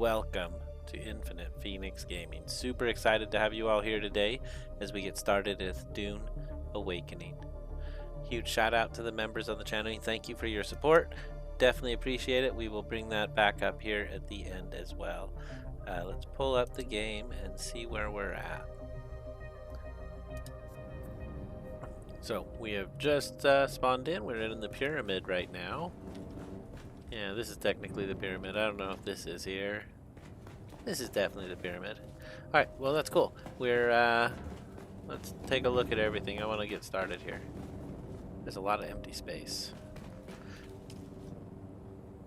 welcome to Infinite Phoenix Gaming. Super excited to have you all here today as we get started with Dune Awakening. Huge shout out to the members on the channel. Thank you for your support. Definitely appreciate it. We will bring that back up here at the end as well. Let's pull up the game and see where we're at. So we have just spawned in. We're in the pyramid right now. Yeah, this is technically the pyramid. I don't know if this is here. This is definitely the pyramid. Alright, well that's cool. Let's take a look at everything. I want to get started here. There's a lot of empty space.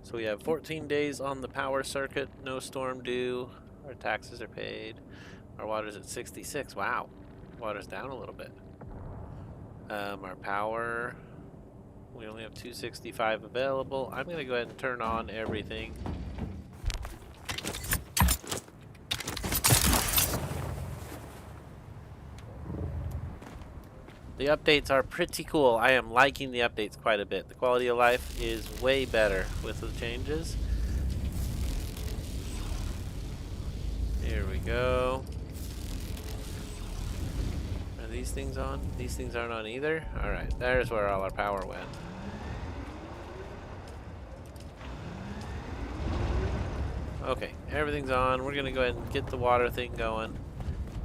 So we have 14 days on the power circuit. No storm due. Our taxes are paid. Our water's at 66. Wow. Water's down a little bit. Our power, we only have 265 available. I'm going to go ahead and turn on everything. The updates are pretty cool. I am liking the updates quite a bit. The quality of life is way better with the changes. Here we go. Are these things on? These things aren't on either? Alright, there's where all our power went. Okay, everything's on. We're gonna go ahead and get the water thing going.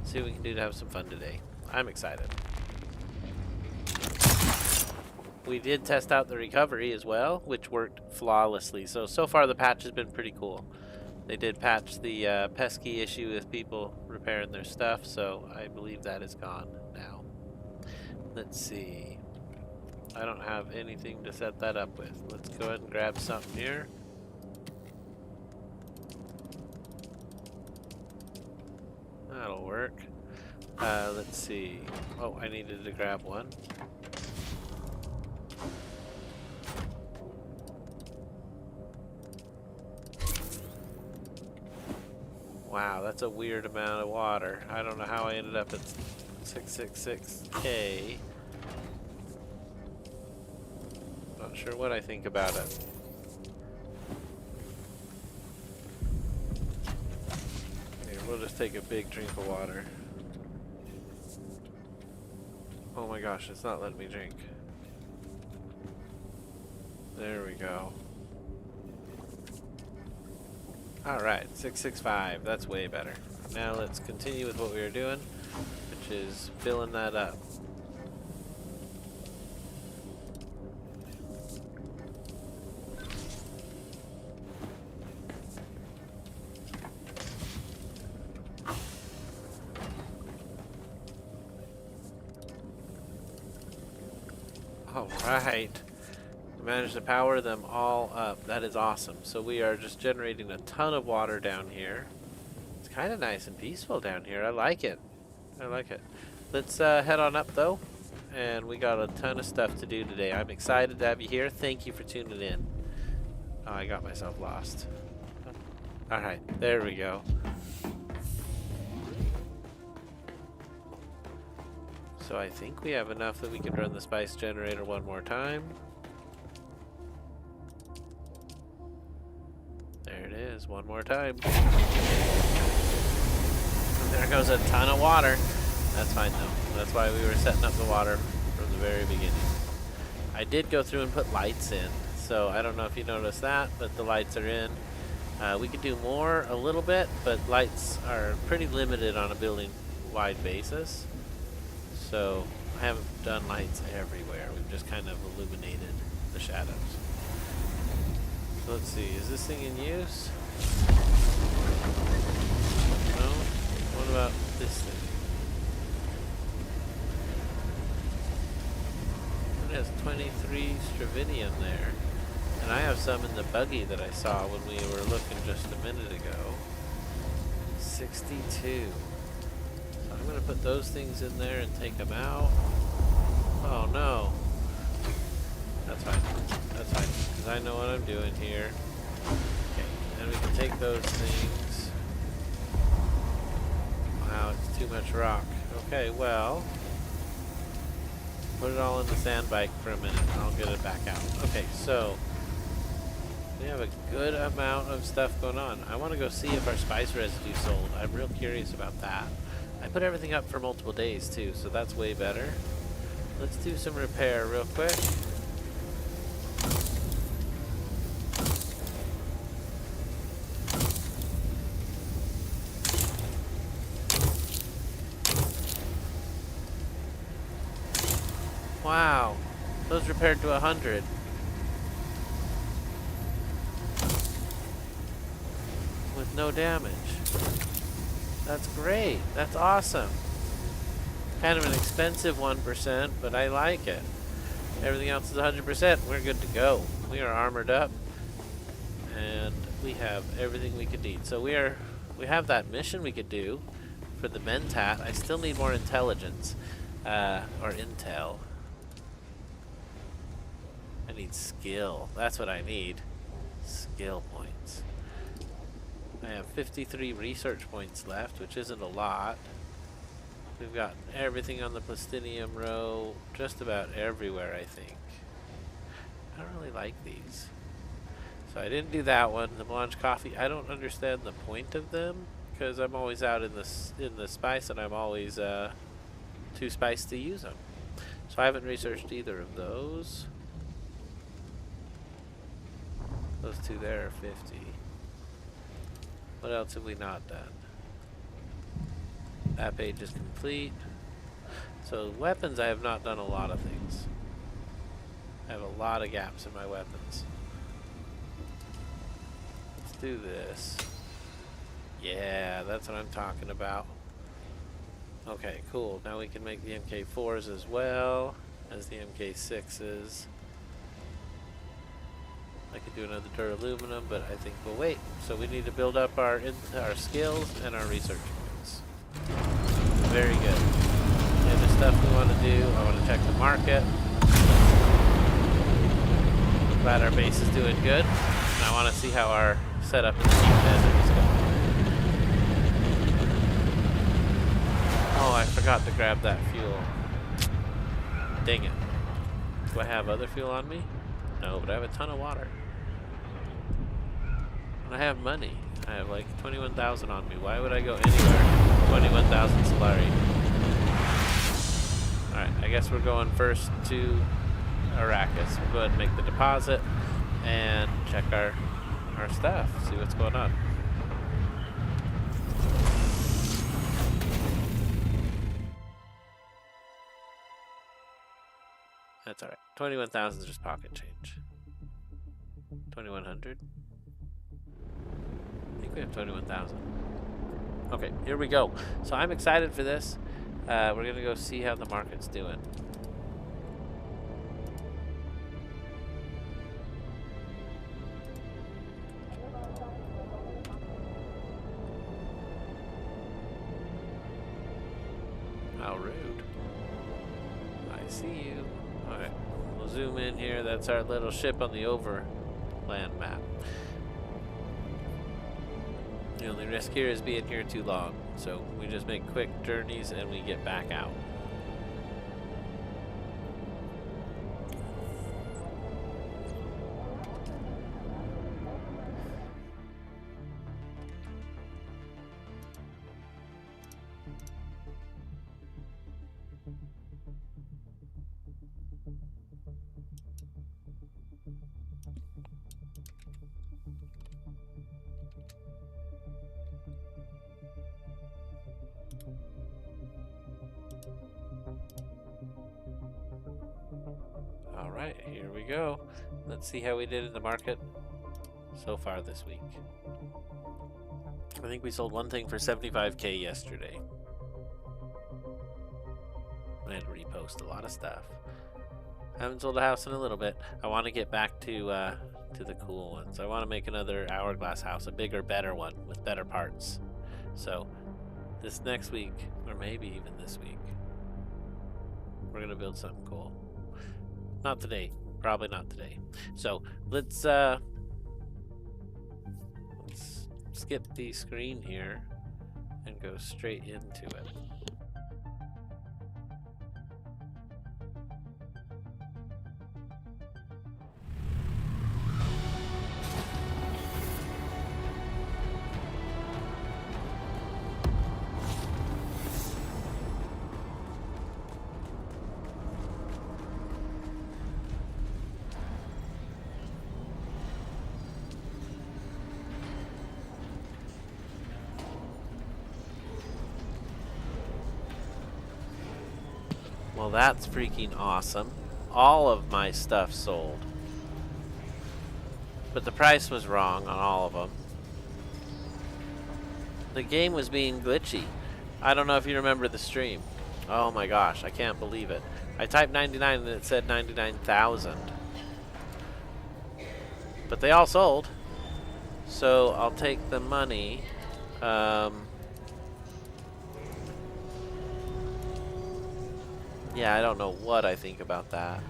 See what we can do to have some fun today. I'm excited. We did test out the recovery as well, which worked flawlessly. So far the patch has been pretty cool. They did patch the pesky issue with people repairing their stuff, so I believe that is gone now. Let's see. I don't have anything to set that up with. Let's go ahead and grab something here. That'll work. Let's see. Oh, I needed to grab one. Wow, that's a weird amount of water. I don't know how I ended up at 666K. Not sure what I think about it. Here, we'll just take a big drink of water. Oh my gosh, it's not letting me drink. There we go. Alright, 665, that's way better. Now let's continue with what we were doing, which is filling that up. Alright. Managed to power them all up. That is awesome. So we are just generating a ton of water down here. It's kind of nice and peaceful down here. I like it. I like it. Let's head on up though. And we got a ton of stuff to do today. I'm excited to have you here. Thank you for tuning in. Oh, I got myself lost. Alright, there we go. So I think we have enough that we can run the spice generator one more time. There it is, one more time. And there goes a ton of water. That's fine though. That's why we were setting up the water from the very beginning. I did go through and put lights in, so I don't know if you noticed that, but the lights are in. We could do more a little bit, but lights are pretty limited on a building-wide basis. So I haven't done lights everywhere. We've just kind of illuminated the shadows. Let's see, is this thing in use? No? What about this thing? It has 23 stravinium there. And I have some in the buggy that I saw when we were looking just a minute ago. 62. So I'm going to put those things in there and take them out. Oh no. That's fine. That's fine, because I know what I'm doing here. Okay, and we can take those things. Wow, it's too much rock. Okay, well, put it all in the sand bike for a minute and I'll get it back out. Okay, so We have a good amount of stuff going on. I want to go see if our spice residue sold. I'm real curious about that. I put everything up for multiple days too, so that's way better. Let's do some repair real quick. Wow, those repaired to 100. With no damage. That's great. That's awesome. Kind of an expensive 1%, but I like it. Everything else is 100%. We're good to go. We are armored up, and we have everything we could need. So we have that mission we could do for the Mentat. I still need more intelligence, or intel. I need skill. That's what I need. Skill points. I have 53 research points left, which isn't a lot. We've got everything on the Plastinium row, just about everywhere, I think. I don't really like these. So I didn't do that one. The Melange coffee, I don't understand the point of them, because I'm always out in the spice, and I'm always too spiced to use them. So I haven't researched either of those. Those two there are 50. What else have we not done? That page is complete. So weapons, I have not done a lot of things. I have a lot of gaps in my weapons. Let's do this. Yeah, that's what I'm talking about. Okay, cool. Now we can make the MK4s as well as the MK6s. I could do another duraluminum, but I think we'll wait. So we need to build up our skills and our research points. Very good. The other stuff we want to do, I want to check the market. Glad our base is doing good. And I want to see how our setup in the deep desert is going. Oh, I forgot to grab that fuel. Dang it. Do I have other fuel on me? No, but I have a ton of water. And I have money. I have like 21,000 on me. Why would I go anywhere? 21,000 Solari. Alright, I guess we're going first to Arrakis. We'll go ahead and make the deposit and check our stuff, see what's going on. That's alright. 21,000 is just pocket change. 2,100. I think we have 21,000. Okay, here we go. So I'm excited for this. We're going to go see how the market's doing. How rude. I see you. Alright, we'll zoom in here. That's our little ship on the overland map. The only risk here is being here too long. So we just make quick journeys and we get back out. Alright, here we go. Let's see how we did in the market so far this week. I think we sold one thing for 75k yesterday. I had to repost a lot of stuff. I haven't sold a house in a little bit. I want to get back to the cool ones. I want to make another hourglass house, a bigger, better one with better parts. So this next week, or maybe even this week, we're gonna build something cool. Not today. Probably not today. So let's skip the screen here and go straight into it. Well, that's freaking awesome. All of my stuff sold. But the price was wrong on all of them. The game was being glitchy. I don't know if you remember the stream. Oh my gosh, I can't believe it. I typed 99 and it said 99,000. But they all sold. So I'll take the money. Yeah, I don't know what I think about that.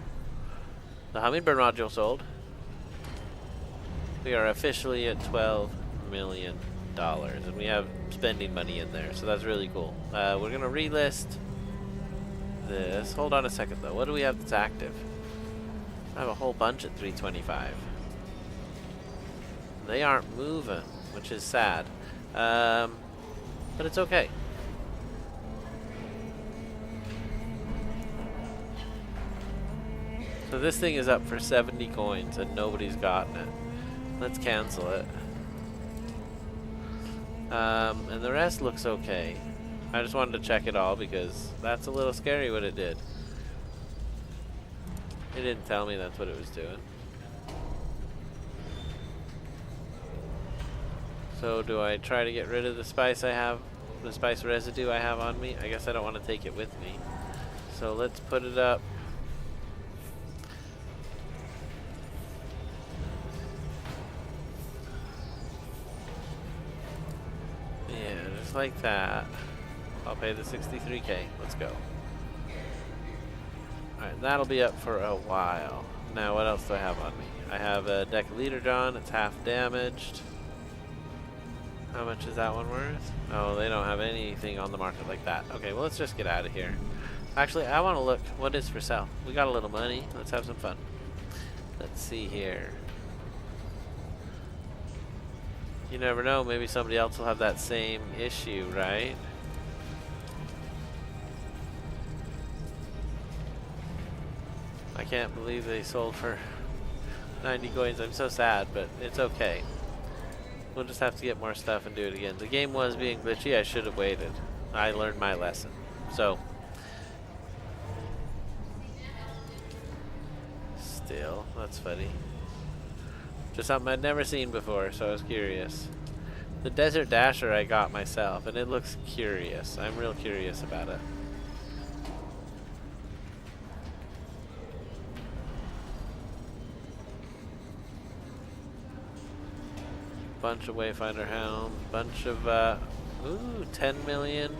The hummingbird module sold. We are officially at $12 million. And we have spending money in there, so that's really cool. We're gonna relist this. Hold on a second though. What do we have that's active? I have a whole bunch at 325. They aren't moving, which is sad. But it's okay. So this thing is up for 70 coins and nobody's gotten it. Let's cancel it. And the rest looks okay. I just wanted to check it all because that's a little scary what it did. It didn't tell me that's what it was doing. So do I try to get rid of the spice I have, the spice residue I have on me? I guess I don't want to take it with me. So let's put it up. Like that. I'll pay the 63k. Let's go. Alright, that'll be up for a while. Now, what else do I have on me? I have a deck leader John. It's half damaged. How much is that one worth? Oh, they don't have anything on the market like that. Okay, well, let's just get out of here. Actually, I want to look. What is for sale? We got a little money. Let's have some fun. Let's see here. You never know, maybe somebody else will have that same issue, right? I can't believe they sold for 90 coins. I'm so sad, but it's okay. We'll just have to get more stuff and do it again. The game was being glitchy. I should have waited. I learned my lesson. So, still, that's funny. Just something I'd never seen before, so I was curious. The Desert Dasher I got myself, and it looks curious. I'm real curious about it. Bunch of Wayfinder Helms, bunch of, ooh, 10 million.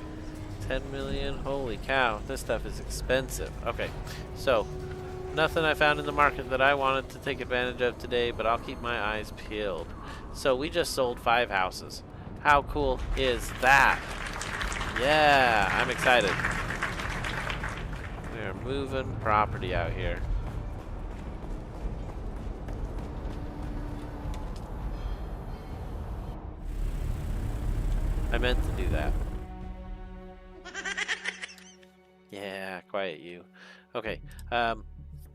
10 million, holy cow, this stuff is expensive. Okay, so nothing I found in the market that I wanted to take advantage of today, but I'll keep my eyes peeled. So we just sold 5 houses. How cool is that? Yeah, I'm excited. We are moving property out here. I meant to do that. Yeah, quiet you. Okay,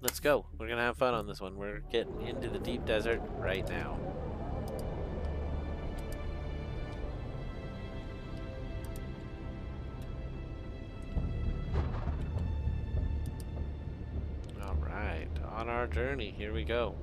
let's go. We're gonna have fun on this one. We're getting into the deep desert right now. Alright, on our journey, here we go.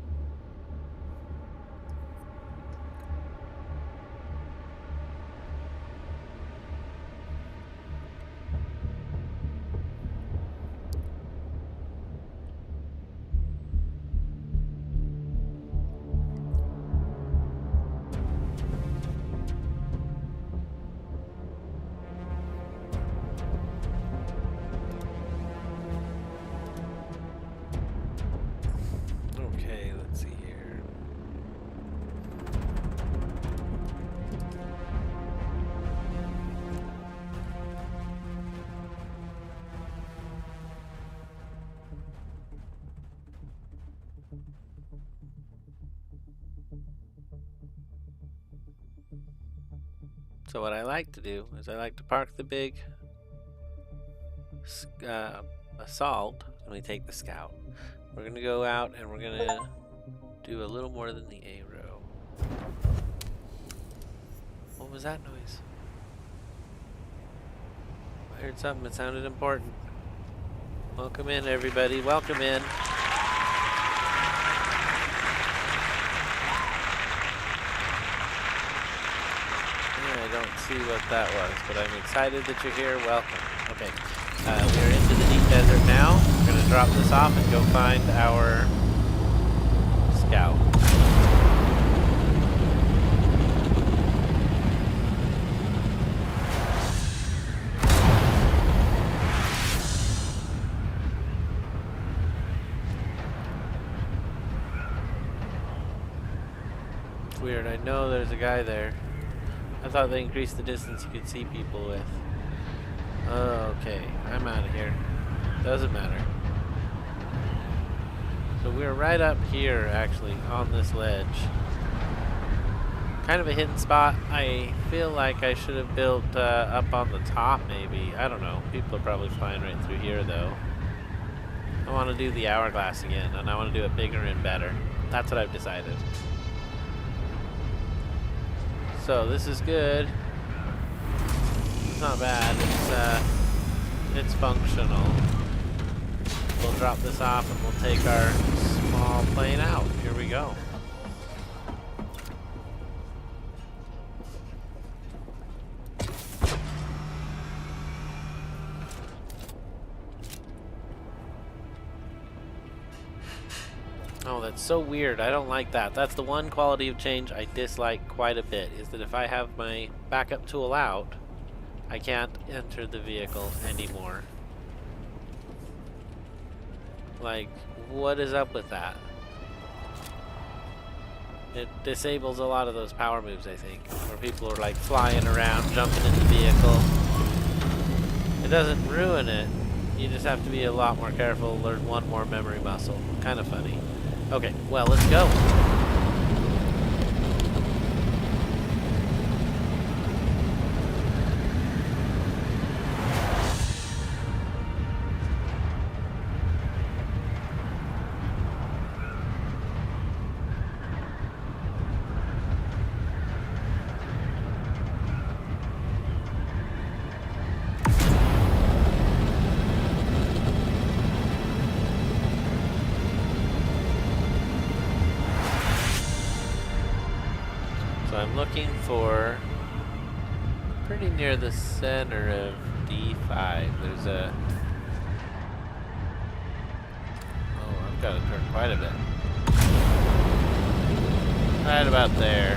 So what I like to do is I like to park the big assault and we take the scout. We're going to go out and we're going to do a little more than the arrow. What was that noise? I heard something that sounded important. Welcome in, everybody. Welcome in. I don't see what that was, but I'm excited that you're here. Welcome. Okay. We are into the deep desert now. We're going to drop this off and go find our scout. Weird. I know there's a guy there. I thought they increased the distance you could see people with. Oh, okay. I'm out of here. Doesn't matter. So we're right up here, actually, on this ledge. Kind of a hidden spot. I feel like I should have built up on the top, maybe. I don't know. People are probably flying right through here, though. I want to do the hourglass again, and I want to do it bigger and better. That's what I've decided. So this is good. It's not bad. It's functional. We'll drop this off and we'll take our small plane out. Here we go. Oh, that's so weird. I don't like that. That's the one quality of change I dislike quite a bit, is that if I have my backup tool out, I can't enter the vehicle anymore. Like, what is up with that? It disables a lot of those power moves, I think, where people are like flying around, jumping in the vehicle. It doesn't ruin it. You just have to be a lot more careful, learn one more memory muscle. Kind of funny. Okay, well, let's go. I'm looking for pretty near the center of D5. There's a... Oh, I've got to turn quite a bit. Right about there.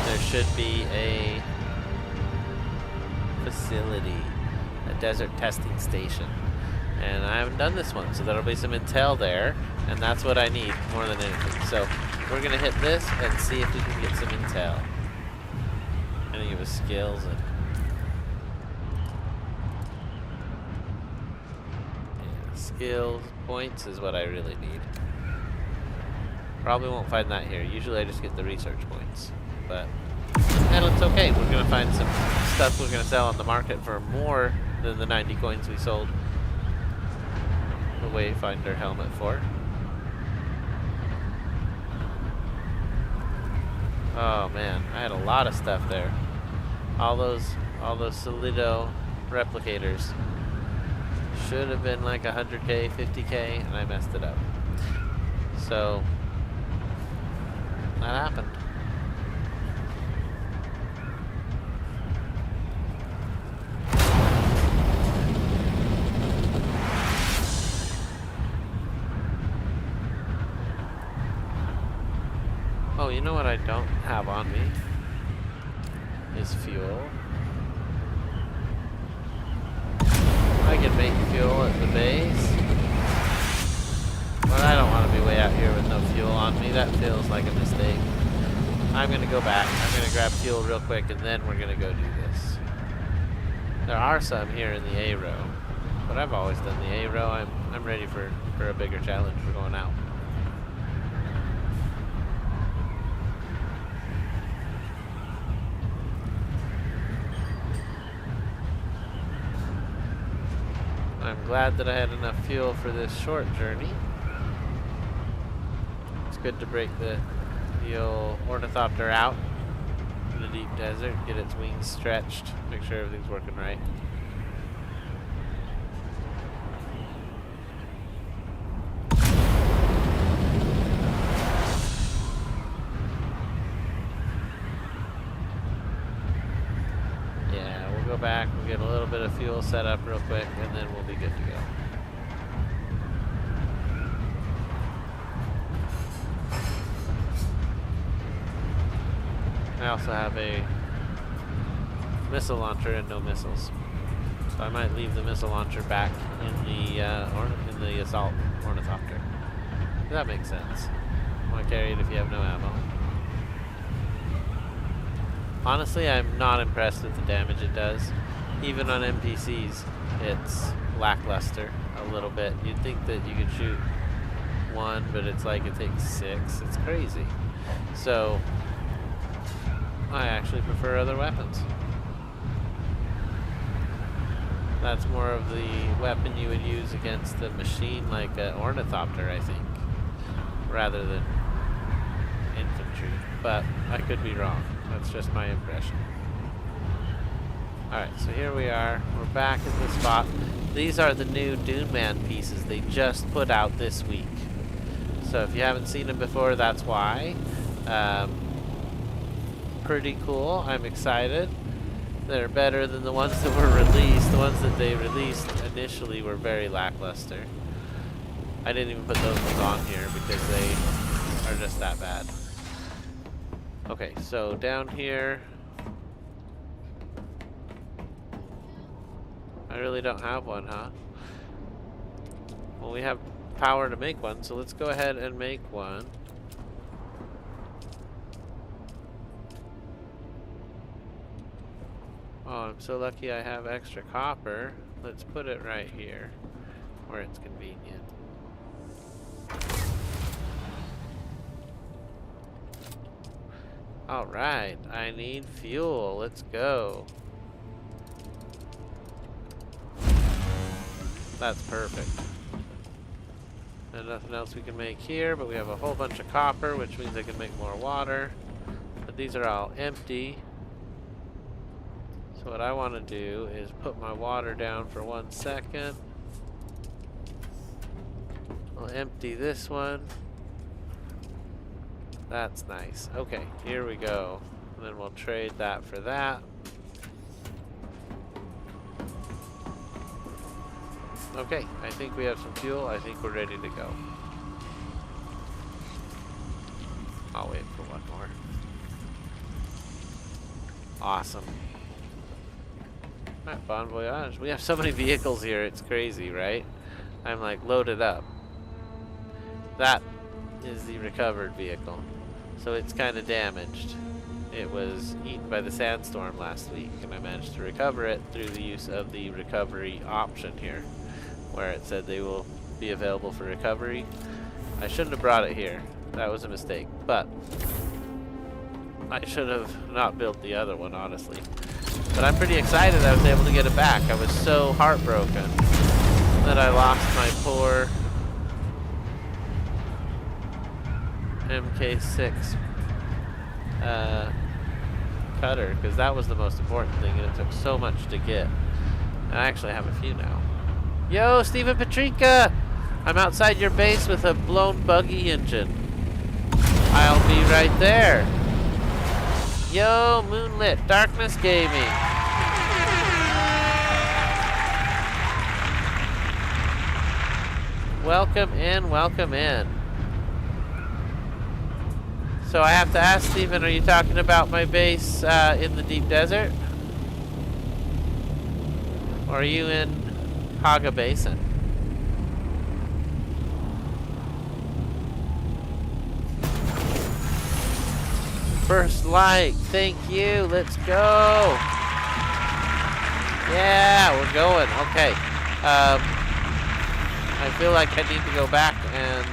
There should be a facility, a desert testing station. And I haven't done this one, so there'll be some intel there, and that's what I need more than anything. So we're gonna hit this and see if we can get some intel. Any of his skills and yeah, skills points is what I really need. Probably won't find that here. Usually I just get the research points, but and it's okay. We're gonna find some stuff we're gonna sell on the market for more than the 90 coins we sold the Wayfinder helmet for. Oh man, I had a lot of stuff there. All those Solido replicators should have been like 100k, 50k, and I messed it up. So that happened. Oh, you know what I don't have on me is fuel. I can make fuel at the base, but I don't want to be way out here with no fuel on me. That feels like a mistake. I'm gonna go back. I'm gonna grab fuel real quick, and then we're gonna go do this. There are some here in the A row, but I've always done the A row. I'm ready for a bigger challenge for going out. I'm glad that I had enough fuel for this short journey. It's good to break the old ornithopter out in the deep desert, get its wings stretched, make sure everything's working right. get a little bit of fuel set up real quick, and then we'll be good to go. I also have a missile launcher and no missiles, so I might leave the missile launcher back in the assault ornithopter. That makes sense. Why carry it if you have no ammo? Honestly, I'm not impressed with the damage it does. Even on NPCs, it's lackluster a little bit. You'd think that you could shoot one, but it's like it takes 6. It's crazy. So, I actually prefer other weapons. That's more of the weapon you would use against the machine, like an ornithopter, I think, rather than infantry. But I could be wrong. That's just my impression. Alright, so here we are. We're back in the spot. These are the new Dune Man pieces they just put out this week. So if you haven't seen them before, that's why. Pretty cool. I'm excited. They're better than the ones that were released. The ones that they released initially were very lackluster. I didn't even put those ones on here because they are just that bad. Okay, so down here, I really don't have one, huh? Well, we have power to make one, so let's go ahead and make one. Oh, I'm so lucky I have extra copper. Let's put it right here, where it's convenient. Alright, I need fuel. Let's go. That's perfect. And nothing else we can make here, but we have a whole bunch of copper, which means I can make more water. But these are all empty. So what I want to do is put my water down for 1 second. I'll empty this one. That's nice. Okay, here we go. And then we'll trade that for that. Okay, I think we have some fuel. I think we're ready to go. I'll wait for one more. Awesome. Alright, bon voyage. We have so many vehicles here, it's crazy, right? I'm like loaded up. That is the recovered vehicle. So it's kind of damaged. It was eaten by the sandstorm last week, and I managed to recover it through the use of the recovery option here, where it said they will be available for recovery. I shouldn't have brought it here. That was a mistake, but I should have not built the other one, honestly. But I'm pretty excited I was able to get it back. I was so heartbroken that I lost my poor MK6 cutter, because that was the most important thing, and it took so much to get. And I actually have a few now. Yo, Stephen Petrinka! I'm outside your base with a blown buggy engine. I'll be right there. Yo, Moonlit Darkness Gaming. Welcome in, welcome in. So I have to ask Stephen, are you talking about my base in the deep desert? Or are you in Haga Basin? First like, thank you, let's go. Yeah, we're going, okay. I feel like I need to go back and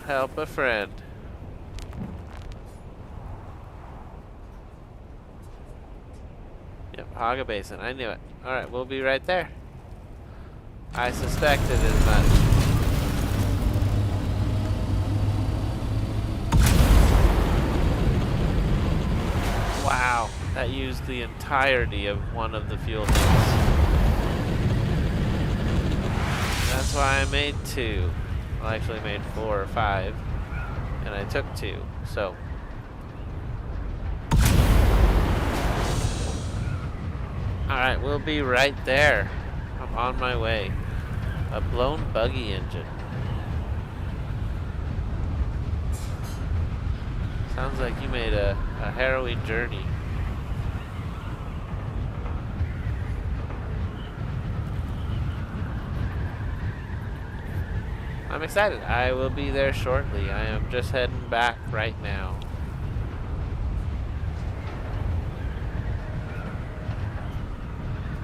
help a friend. Yep, Haga Basin, I knew it. Alright, we'll be right there. I suspected as much. Wow, that used the entirety of one of the fuel tanks. That's why I made 2. Well, I actually made 4 or 5. and I took 2, so. Alright, we'll be right there. I'm on my way. A blown buggy engine. Sounds like you made a harrowing journey. I'm excited. I will be there shortly. I am just heading back right now.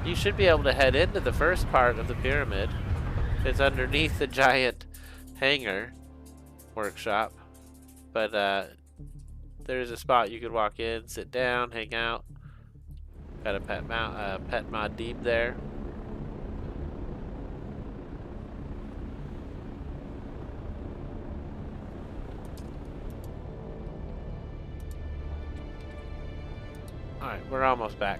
You should be able to head into the first part of the pyramid. It's underneath the giant hangar workshop. But there's a spot you could walk in, sit down, hang out. Got a pet mod deep there. Alright, we're almost back.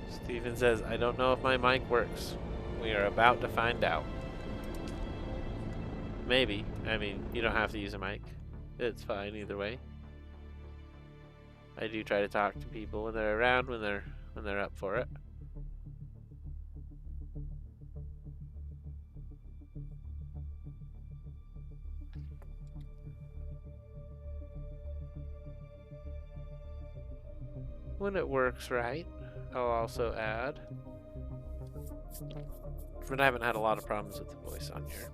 Steven says, I don't know if my mic works. We are about to find out. Maybe. I mean, you don't have to use a mic. It's fine either way. I do try to talk to people when they're around, when they're up for it. When it works right, I'll also add. But I haven't had a lot of problems with the voice on here.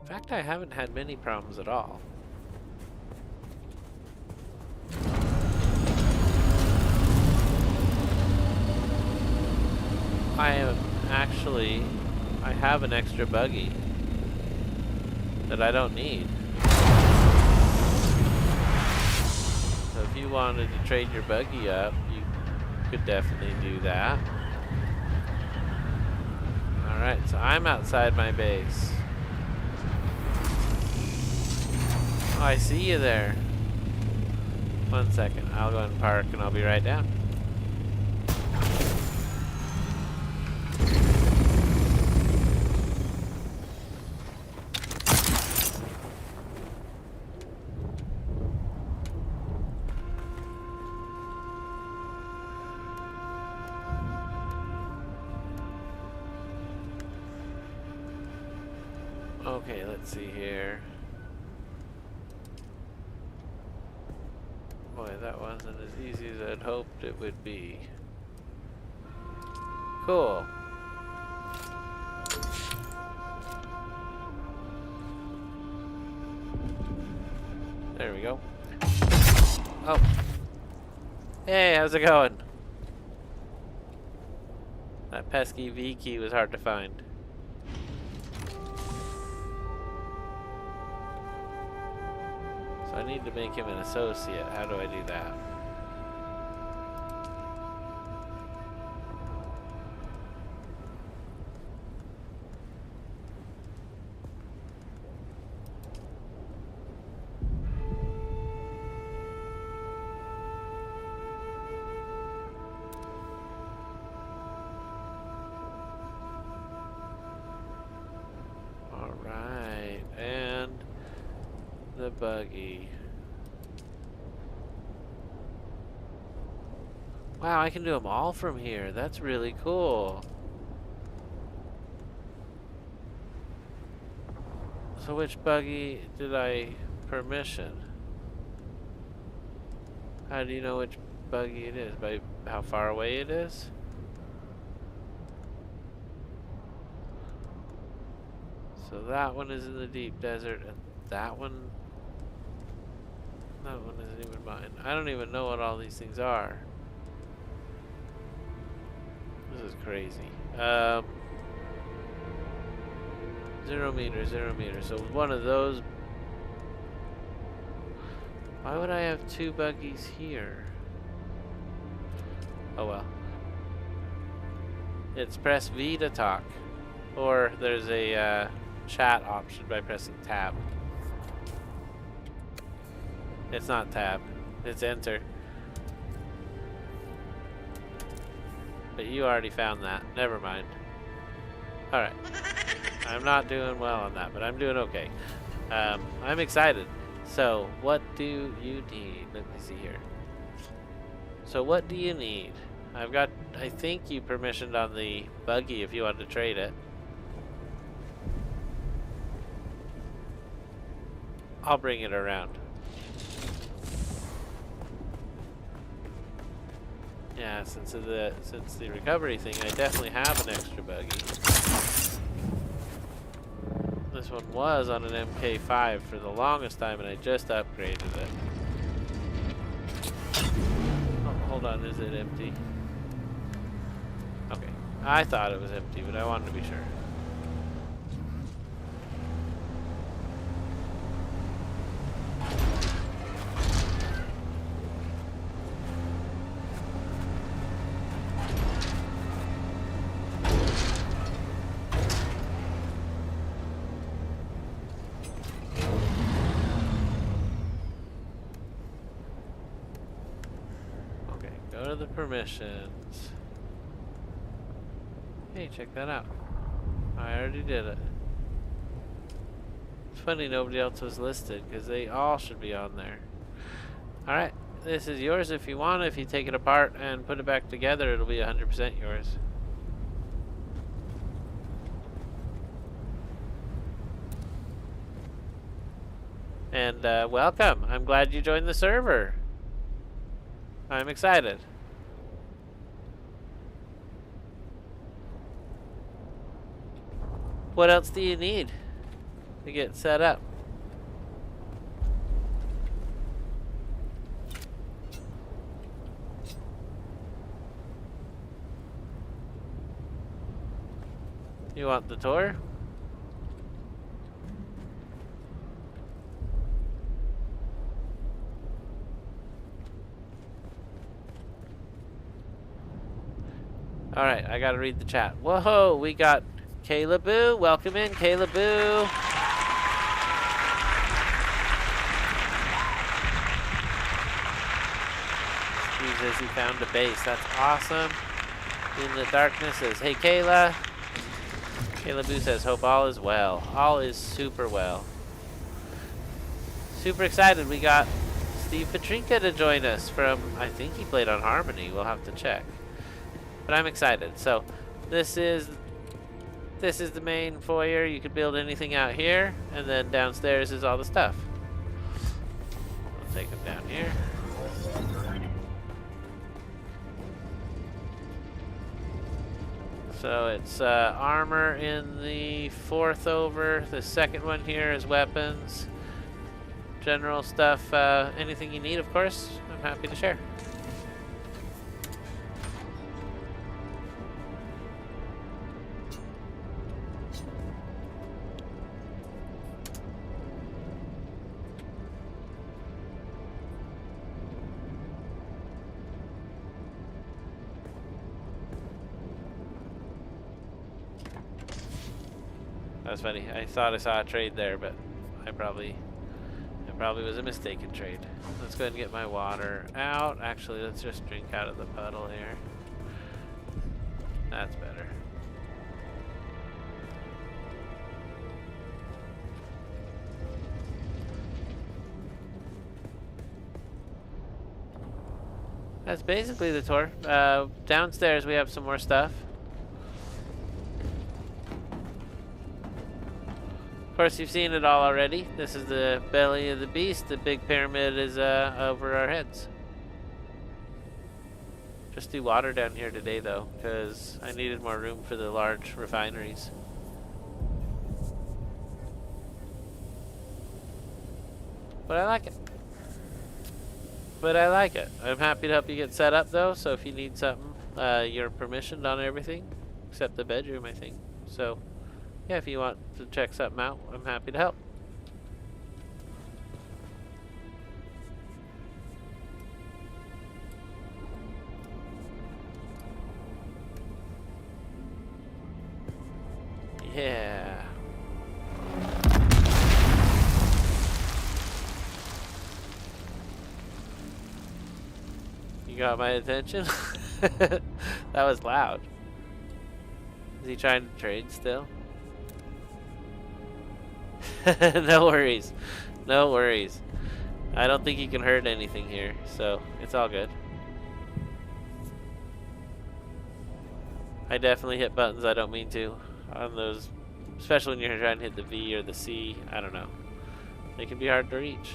In fact, I haven't had many problems at all. I have an extra buggy that I don't need. So if you wanted to trade your buggy up, you could definitely do that. Alright, so I'm outside my base. Oh, I see you there. 1 second, I'll go and park and I'll be right down. Okay, let's see here. Boy, that wasn't as easy as I'd hoped it would be. Cool. There we go. Oh. Hey, how's it going? That pesky V key was hard to find. I need to make him an associate. How do I do that? All right, and the buggy. Wow, I can do them all from here. That's really cool. So which buggy did I permission? How do you know which buggy it is? By how far away it is? So that one is in the deep desert, and that one isn't even mine. I don't even know what all these things are. This is crazy. 0 meters, 0 meters. So one of those. Why would I have 2 buggies here? Oh well. It's press V to talk. Or there's a chat option by pressing tab. It's not tab. It's enter. But you already found that. Never mind. All right. I'm not doing well on that, but I'm doing okay. I'm excited. So, what do you need? Let me see here. So, what do you need? I think you permissioned on the buggy if you wanted to trade it. I'll bring it around. Yeah, since the recovery thing, I definitely have an extra buggy. This one was on an MK5 for the longest time, and I just upgraded it. Oh, hold on, is it empty? Okay, I thought it was empty, but I wanted to be sure. Go to the permissions. Hey, check that out. I already did it. It's funny nobody else was listed because they all should be on there. Alright, this is yours if you want. If you take it apart and put it back together, it'll be 100% yours. And welcome. I'm glad you joined the server. I'm excited. What else do you need to get set up? You want the tour? Alright, I gotta read the chat. Whoa, we got Kayla Boo. Welcome in, Kayla Boo. Steve says he found a base. That's awesome. In the darkness says, hey Kayla. Kayla Boo says, hope all is well. All is super well. Super excited. We got Steve Petrinka to join us from, I think he played on Harmony. We'll have to check. But I'm excited. So this is the main foyer. You could build anything out here, and then downstairs is all the stuff. I'll take them down here. So it's armor in the fourth over. The second one here is weapons. General stuff, anything you need, of course, I'm happy to share. That was funny. I thought I saw a trade there, but it probably was a mistaken trade. Let's go ahead and get my water out. Actually, let's just drink out of the puddle here. That's better. That's basically the tour. Downstairs we have some more stuff. Of course, you've seen it all already. This is the belly of the beast. The big pyramid is over our heads. Just do water down here today, though, because I needed more room for the large refineries. But I like it. I'm happy to help you get set up, though, so if you need something, you're permissioned on everything, except the bedroom, I think. So yeah, if you want to check something out, I'm happy to help. Yeah. You got my attention? That was loud. Is he trying to trade still? No worries. No worries. I don't think he can hurt anything here, so it's all good. I definitely hit buttons I don't mean to on those, especially when you're trying to hit the V or the C. I don't know. They can be hard to reach.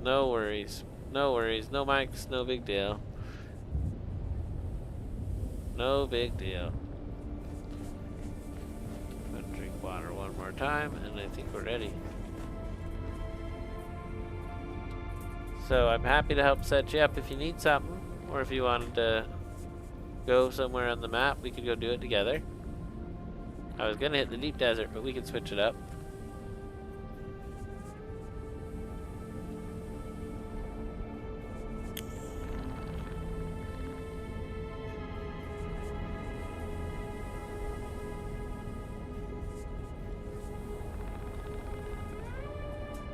No worries. No worries. No mics. No big deal. No big deal. I'm gonna drink water one more time, and I think we're ready. So I'm happy to help set you up if you need something, or if you wanted to go somewhere on the map, we could go do it together. I was gonna hit the deep desert, but we can switch it up.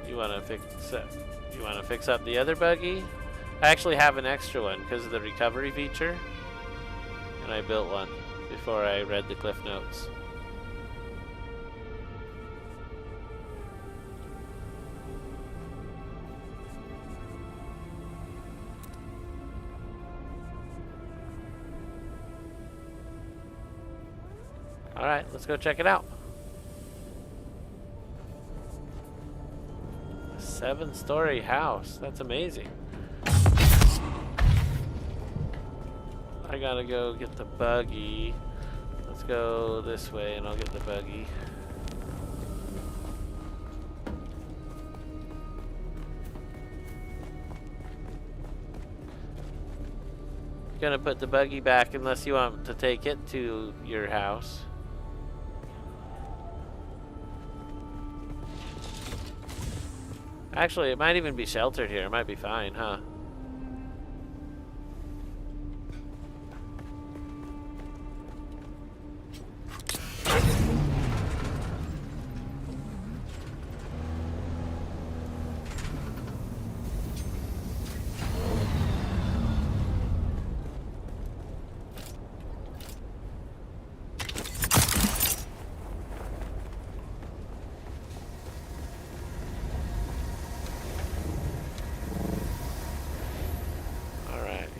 You want to fix up the other buggy? I actually have an extra one because of the recovery feature, and I built one before I read the cliff notes. All right, let's go check it out. 7-story house. That's amazing. I gotta go get the buggy. Let's go this way and I'll get the buggy. Gonna put the buggy back unless you want to take it to your house. Actually, it might even be sheltered here. It might be fine, huh?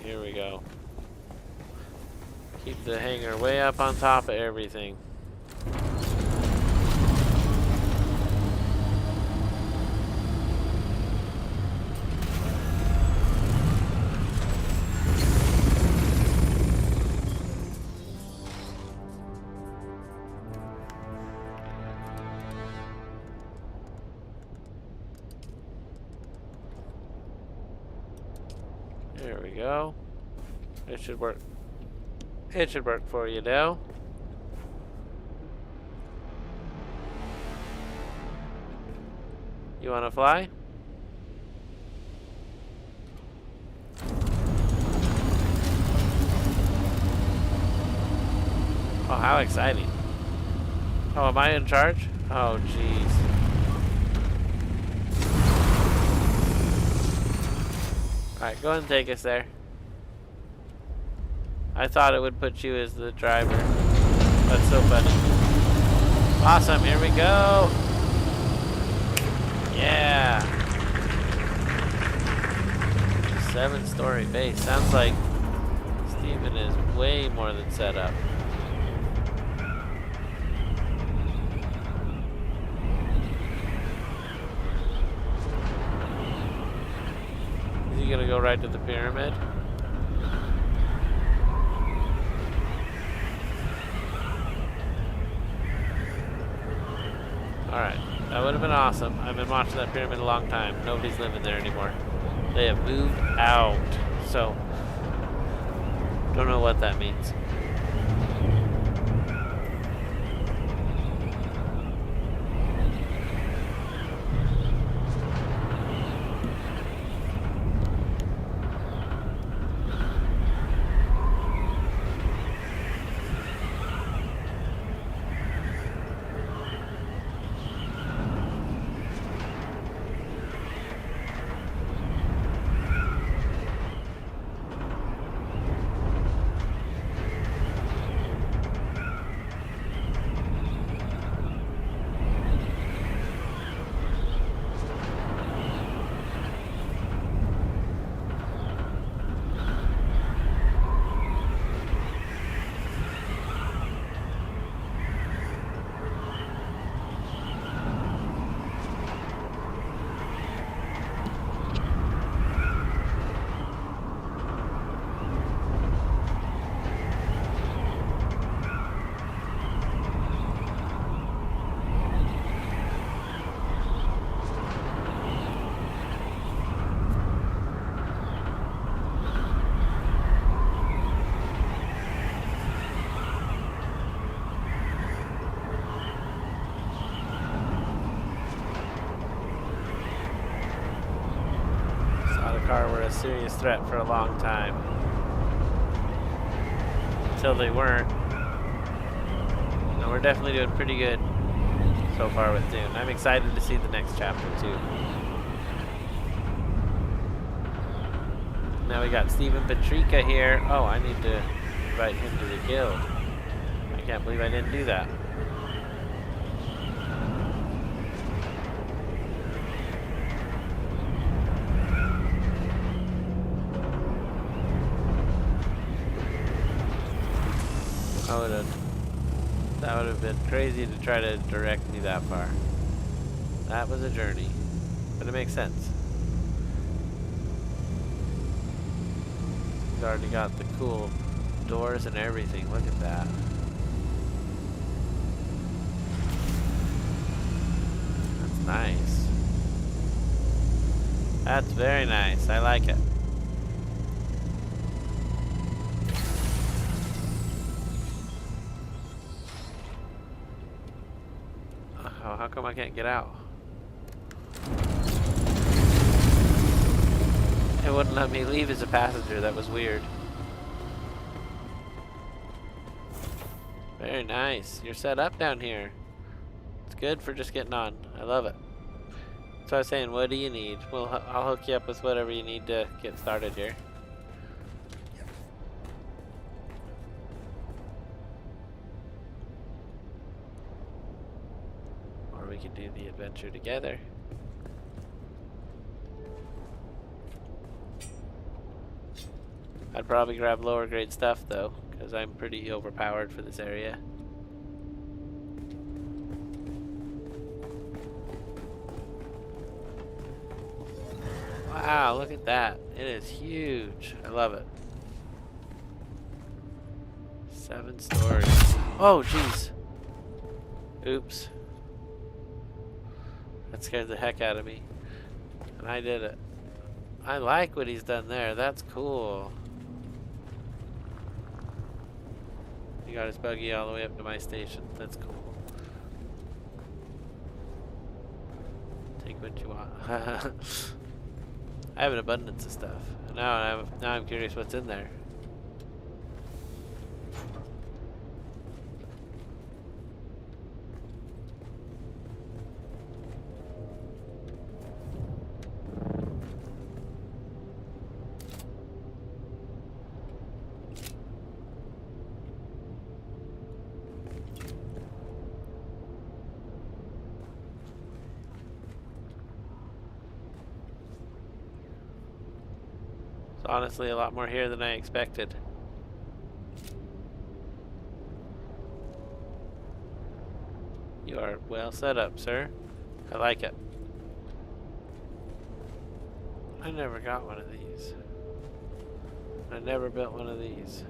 Here we go. Keep the hanger way up on top of everything. There we go. It should work. It should work for you now. You want to fly? Oh, how exciting. Oh, am I in charge? Oh, jeez. Alright, go ahead and take us there. I thought it would put you as the driver. That's so funny. Awesome, here we go. Yeah. 7-story base. Sounds like Steven is way more than set up. Is he gonna go right to the pyramid? Alright, that would have been awesome. I've been watching that pyramid a long time. Nobody's living there anymore. They have moved out. So, don't know what that means. car were a serious threat for a long time. Until they weren't. And we're definitely doing pretty good so far with Dune. I'm excited to see the next chapter too. Now we got Stephen Petrika here. Oh, I need to invite him to the guild. I can't believe I didn't do that. That would have been crazy to try to direct me that far. That was a journey, but it makes sense. We've already got the cool doors and everything. Look at that. That's nice. That's very nice. I like it. Oh, how come I can't get out? It wouldn't let me leave as a passenger. That was weird. Very nice. You're set up down here. It's good for just getting on. I love it. So I was saying, what do you need? Well, I'll hook you up with whatever you need to get started here. Or we can do the adventure together. I'd probably grab lower grade stuff though, because I'm pretty overpowered for this area. Wow, look at that. It is huge. I love it. 7 stories. Oh, jeez. Oops. That scared the heck out of me. And I did it. I like what he's done there. That's cool. He got his buggy all the way up to my station. That's cool. Take what you want. I have an abundance of stuff. Now I'm curious what's in there. Honestly, a lot more here than I expected. You are well set up, sir. I like it. I never got one of these. I never built one of these.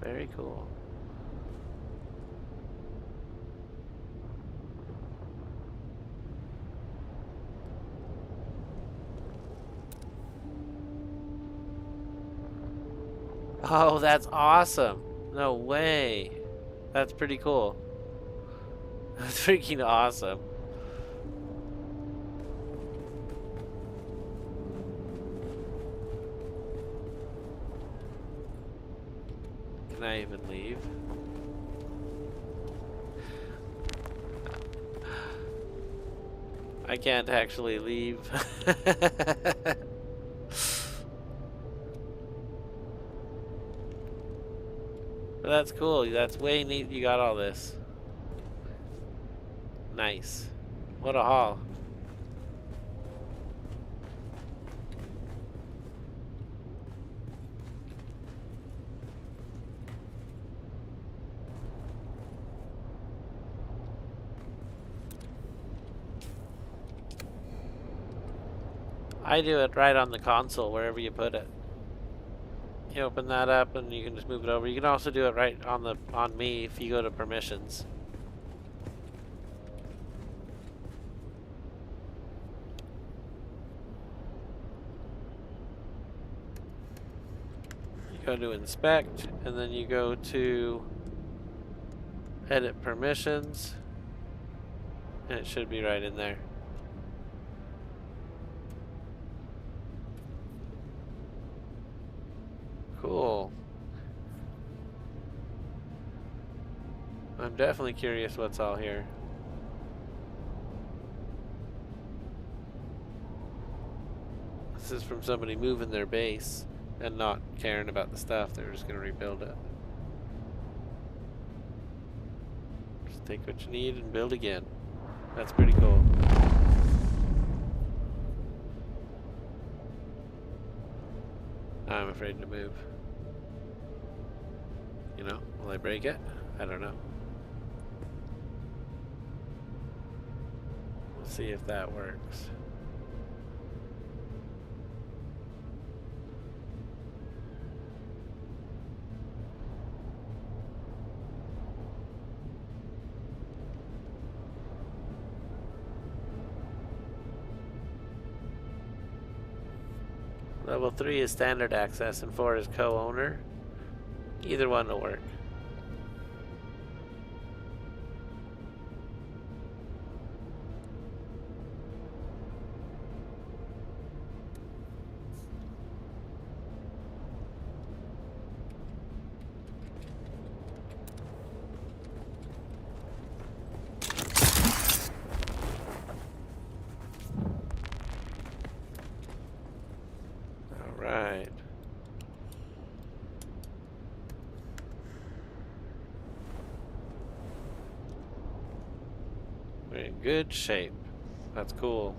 Very cool. Oh, that's awesome. No way. That's pretty cool. That's freaking awesome. Can I even leave? I can't actually leave. But that's cool. That's way neat. You got all this. Nice. What a haul. I do it right on the console, wherever you put it. You open that up and you can just move it over. You can also do it right on me if you go to permissions. You go to inspect and then you go to Edit permissions. And it should be right in there. Cool. I'm definitely curious what's all here. This is from somebody moving their base and not caring about the stuff. They're just going to rebuild it. Just take what you need and build again. That's pretty cool. I'm afraid to move. You know, will I break it? I don't know. We'll see if that works. Level 3 is standard access and 4 is co-owner. Either one will work. Right. We're in good shape. That's cool.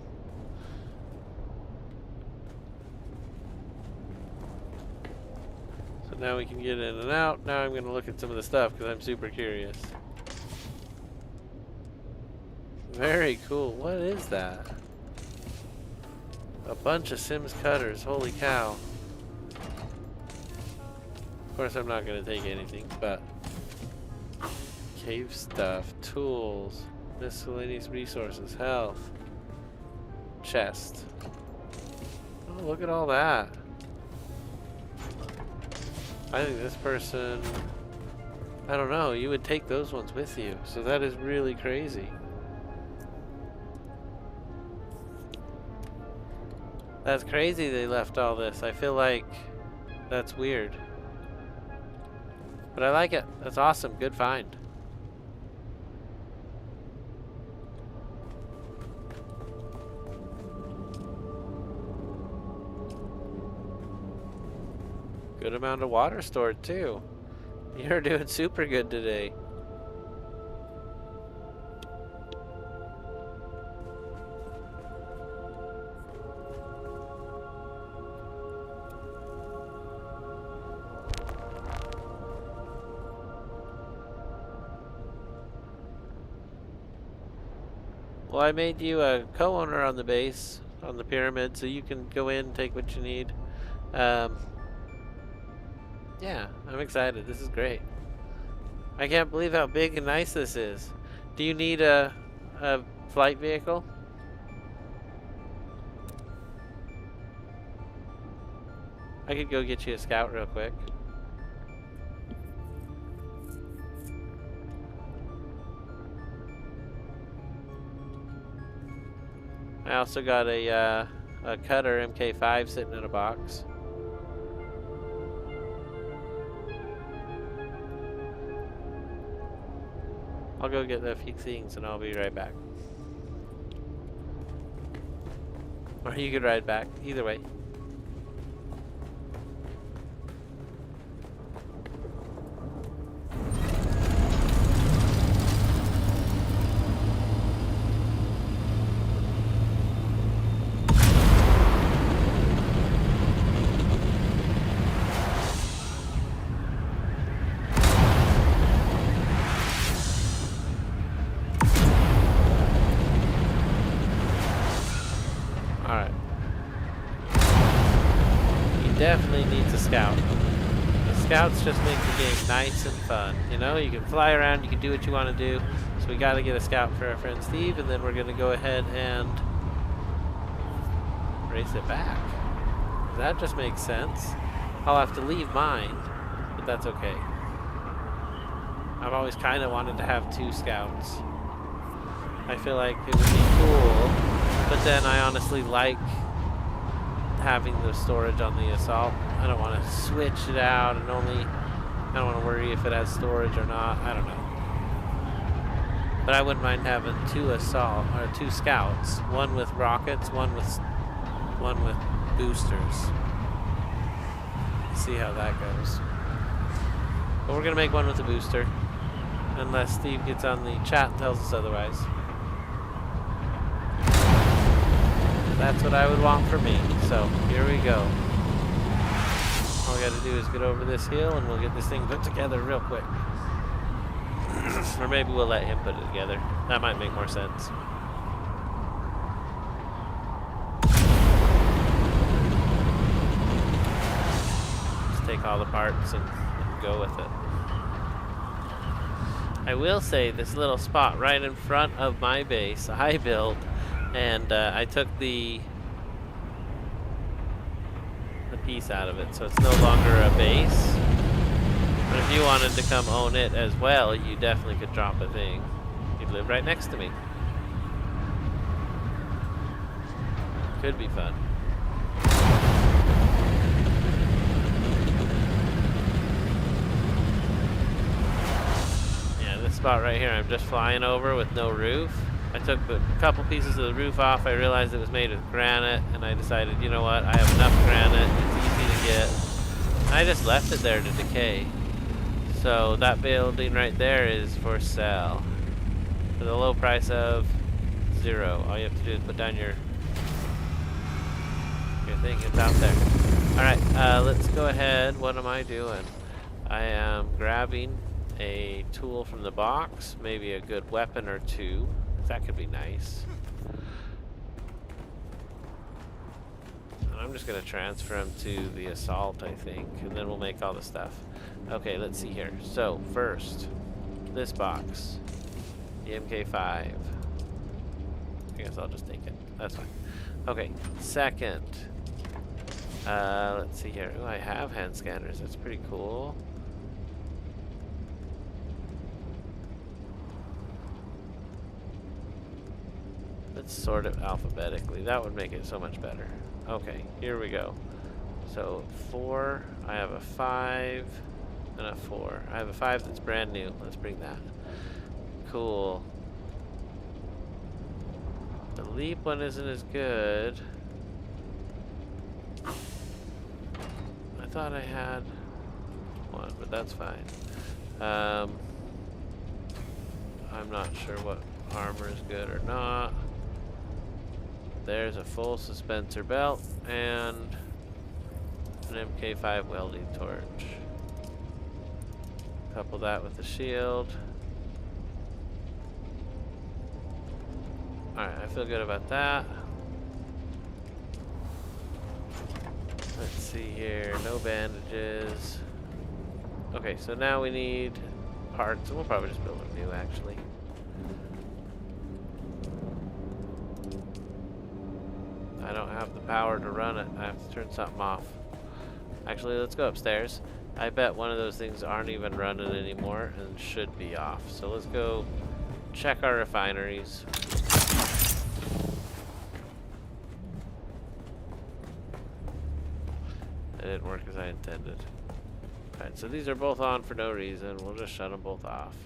So now we can get in and out. Now I'm going to look at some of the stuff because I'm super curious. Very cool. What is that? A bunch of Sims cutters, holy cow. Of course I'm not going to take anything, but cave stuff, tools, miscellaneous resources, health, chest. Oh, look at all that. I think this person, I don't know, you would take those ones with you. So that is really crazy. That's crazy they left all this. I feel like that's weird. But I like it. That's awesome. Good find. Good amount of water stored too. You're doing super good today. Well, I made you a co-owner on the base, on the pyramid, so you can go in and take what you need. Yeah, I'm excited. This is great. I can't believe how big and nice this is. Do you need a flight vehicle? I could go get you a scout real quick. I also got a cutter MK5 sitting in a box. I'll go get a few things and I'll be right back. Or you could ride back, either way. Definitely needs a scout. The scouts just make the game nice and fun. You know, you can fly around, you can do what you want to do. So we got to get a scout for our friend Steve, and then we're going to go ahead and race it back. That just makes sense. I'll have to leave mine, but that's okay. I've always kind of wanted to have 2 scouts. I feel like it would be cool, but then I honestly like having the storage on the assault. I don't want to switch it out and I don't want to worry if it has storage or not. I don't know. But I wouldn't mind having 2 assault or 2 scouts, one with rockets, one with boosters. See how that goes. But we're gonna make one with a booster, unless Steve gets on the chat and tells us otherwise. That's what I would want for me. So here we go. All we gotta do is get over this hill and we'll get this thing put together real quick. Or maybe we'll let him put it together. That might make more sense. Just take all the parts and go with it. I will say this little spot right in front of my base I built, and I took the piece out of it, so it's no longer a base. But if you wanted to come own it as well, you definitely could drop a thing. You'd live right next to me. Could be fun. Yeah, this spot right here, I'm just flying over with no roof. I took a couple pieces of the roof off. I realized it was made of granite, and I decided, you know what, I have enough granite. It's easy to get. I just left it there to decay. So that building right there is for sale for the low price of 0. All you have to do is put down your thing. It's out there. All right, let's go ahead. What am I doing? I am grabbing a tool from the box, maybe a good weapon or 2. That could be nice. And I'm just going to transfer them to the assault, I think, and then we'll make all the stuff. Okay, let's see here. So, first, this box. The MK5. I guess I'll just take it. That's fine. Okay, second. Let's see here. Ooh, I have hand scanners. That's pretty cool. Let's sort it alphabetically. That would make it so much better. Okay, here we go. So 4, I have a 5, and a 4. I have a 5 that's brand new. Let's bring that. Cool. The leap one isn't as good. I thought I had one, but that's fine. I'm not sure what armor is good or not. There's a full suspensor belt and an MK5 welding torch. Couple that with the shield. Alright, I feel good about that. Let's see here, no bandages. Okay, so now we need parts, and we'll probably just build them new actually. I don't have the power to run it. I have to turn something off. Actually, let's go upstairs. I bet one of those things aren't even running anymore and should be off. So let's go check our refineries. It didn't work as I intended. Alright, so these are both on for no reason. We'll just shut them both off.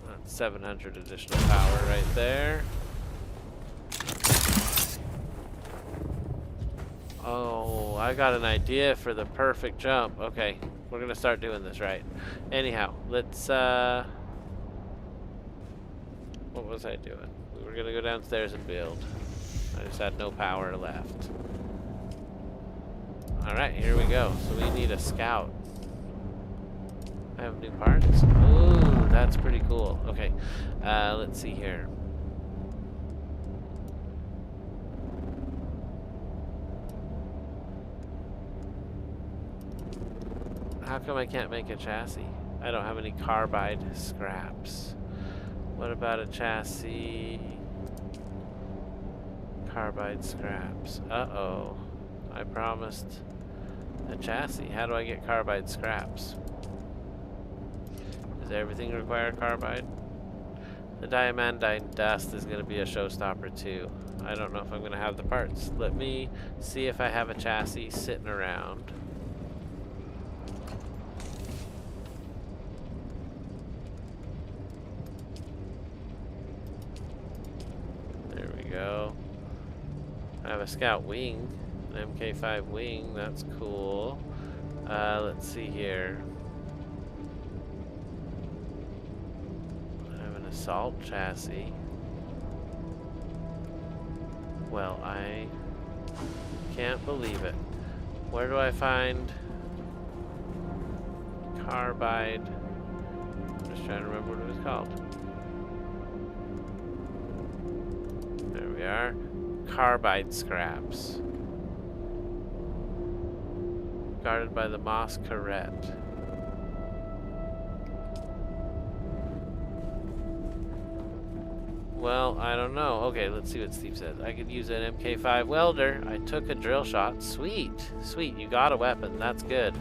That's 700 additional power right there. Oh, I got an idea for the perfect jump. Okay, we're gonna start doing this right. Anyhow, let's what was I doing? We were gonna go downstairs and build. I just had no power left. Alright, here we go. So we need a scout. I have new parts. Ooh, that's pretty cool. Okay, let's see here. How come I can't make a chassis? I don't have any carbide scraps. What about a chassis? Carbide scraps. Uh-oh. I promised a chassis. How do I get carbide scraps? Does everything require carbide? The diamandine dust is going to be a showstopper too. I don't know if I'm going to have the parts. Let me see if I have a chassis sitting around. There we go. I have a scout wing, an MK5 wing. That's cool. Let's see here. I have an assault chassis. Well, I can't believe it. Where do I find carbide? I'm just trying to remember what it was called. There we are. Carbide scraps. Guarded by the moss carrette. Well, I don't know. Okay, let's see what Steve says. I could use an MK5 welder. I took a drill shot. Sweet. Sweet. You got a weapon. That's good.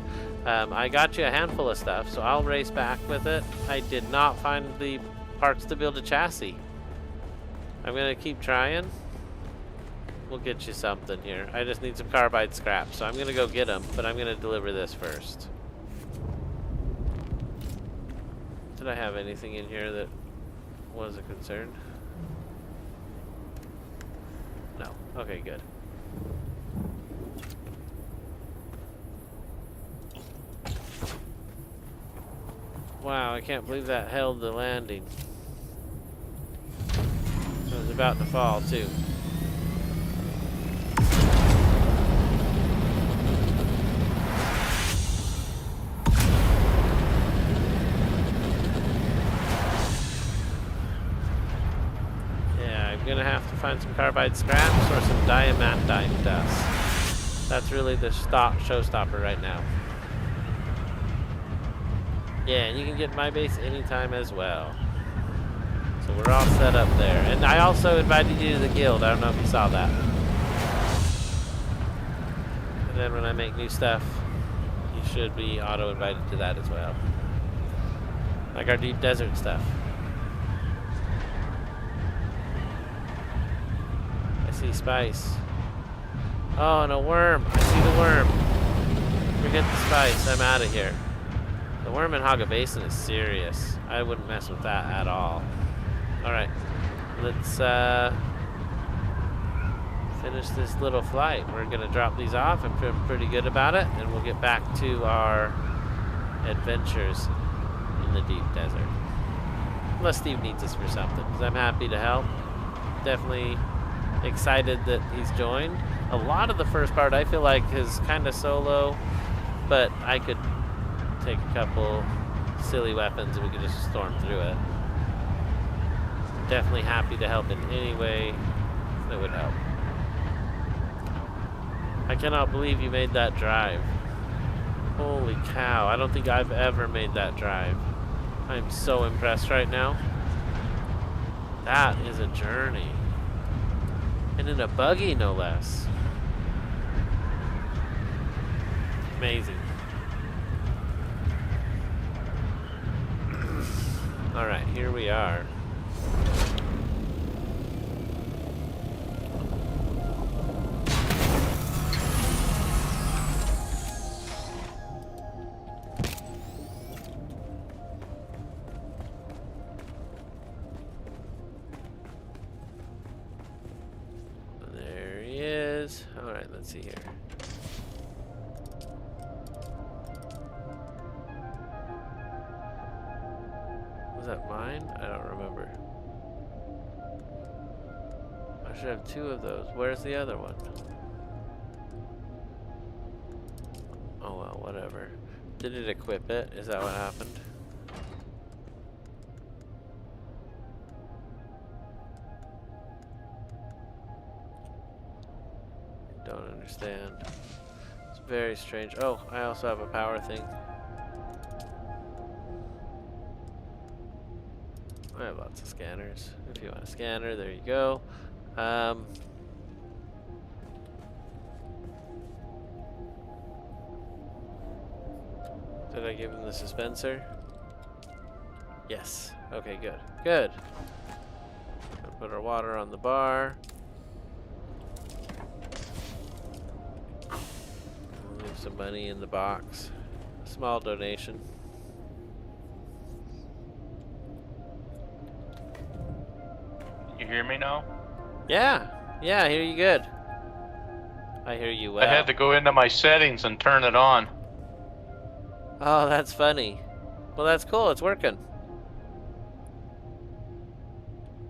I got you a handful of stuff, so I'll race back with it. I did not find the parts to build a chassis. I'm going to keep trying. We'll get you something here. I just need some carbide scraps, so I'm going to go get them, but I'm going to deliver this first. Did I have anything in here that was a concern? No. Okay, good. Wow, I can't believe that held the landing. It was about to fall, too. I'm gonna have to find some carbide scraps or some diamandine dust. That's really the showstopper right now. Yeah, and you can get my base anytime as well. So we're all set up there. And I also invited you to the guild. I don't know if you saw that. And then when I make new stuff, you should be auto-invited to that as well. Like our deep desert stuff. See spice. Oh, and a worm. I see the worm. Forget the spice. I'm out of here. The worm in Haga Basin is serious. I wouldn't mess with that at all. Alright. Let's finish this little flight. We're going to drop these off. I'm feeling pretty good about it. And we'll get back to our adventures in the deep desert. Unless Steve needs us for something. Because I'm happy to help. Definitely excited that he's joined. A lot of the first part I feel like is kind of solo, but I could take a couple silly weapons and we could just storm through it. Definitely happy to help in any way that would help. I cannot believe you made that drive. Holy cow, I don't think I've ever made that drive. I'm so impressed right now. That is a journey. And in a buggy, no less. Amazing. Alright, here we are. Alright, let's see here. Was that mine? I don't remember. I should have two of those. Where's the other one? Oh well, whatever. Did it equip it? Is that what happened? Don't understand. It's very strange. Oh, I also have a power thing. I have lots of scanners. If you want a scanner, there you go. Did I give him the dispenser? Yes. Okay, good. Good. Put our water on the bar. Leave some money in the box. A small donation. You hear me now? Yeah. Yeah, I hear you good. I hear you well. I had to go into my settings and turn it on. Oh, that's funny. Well, that's cool. It's working.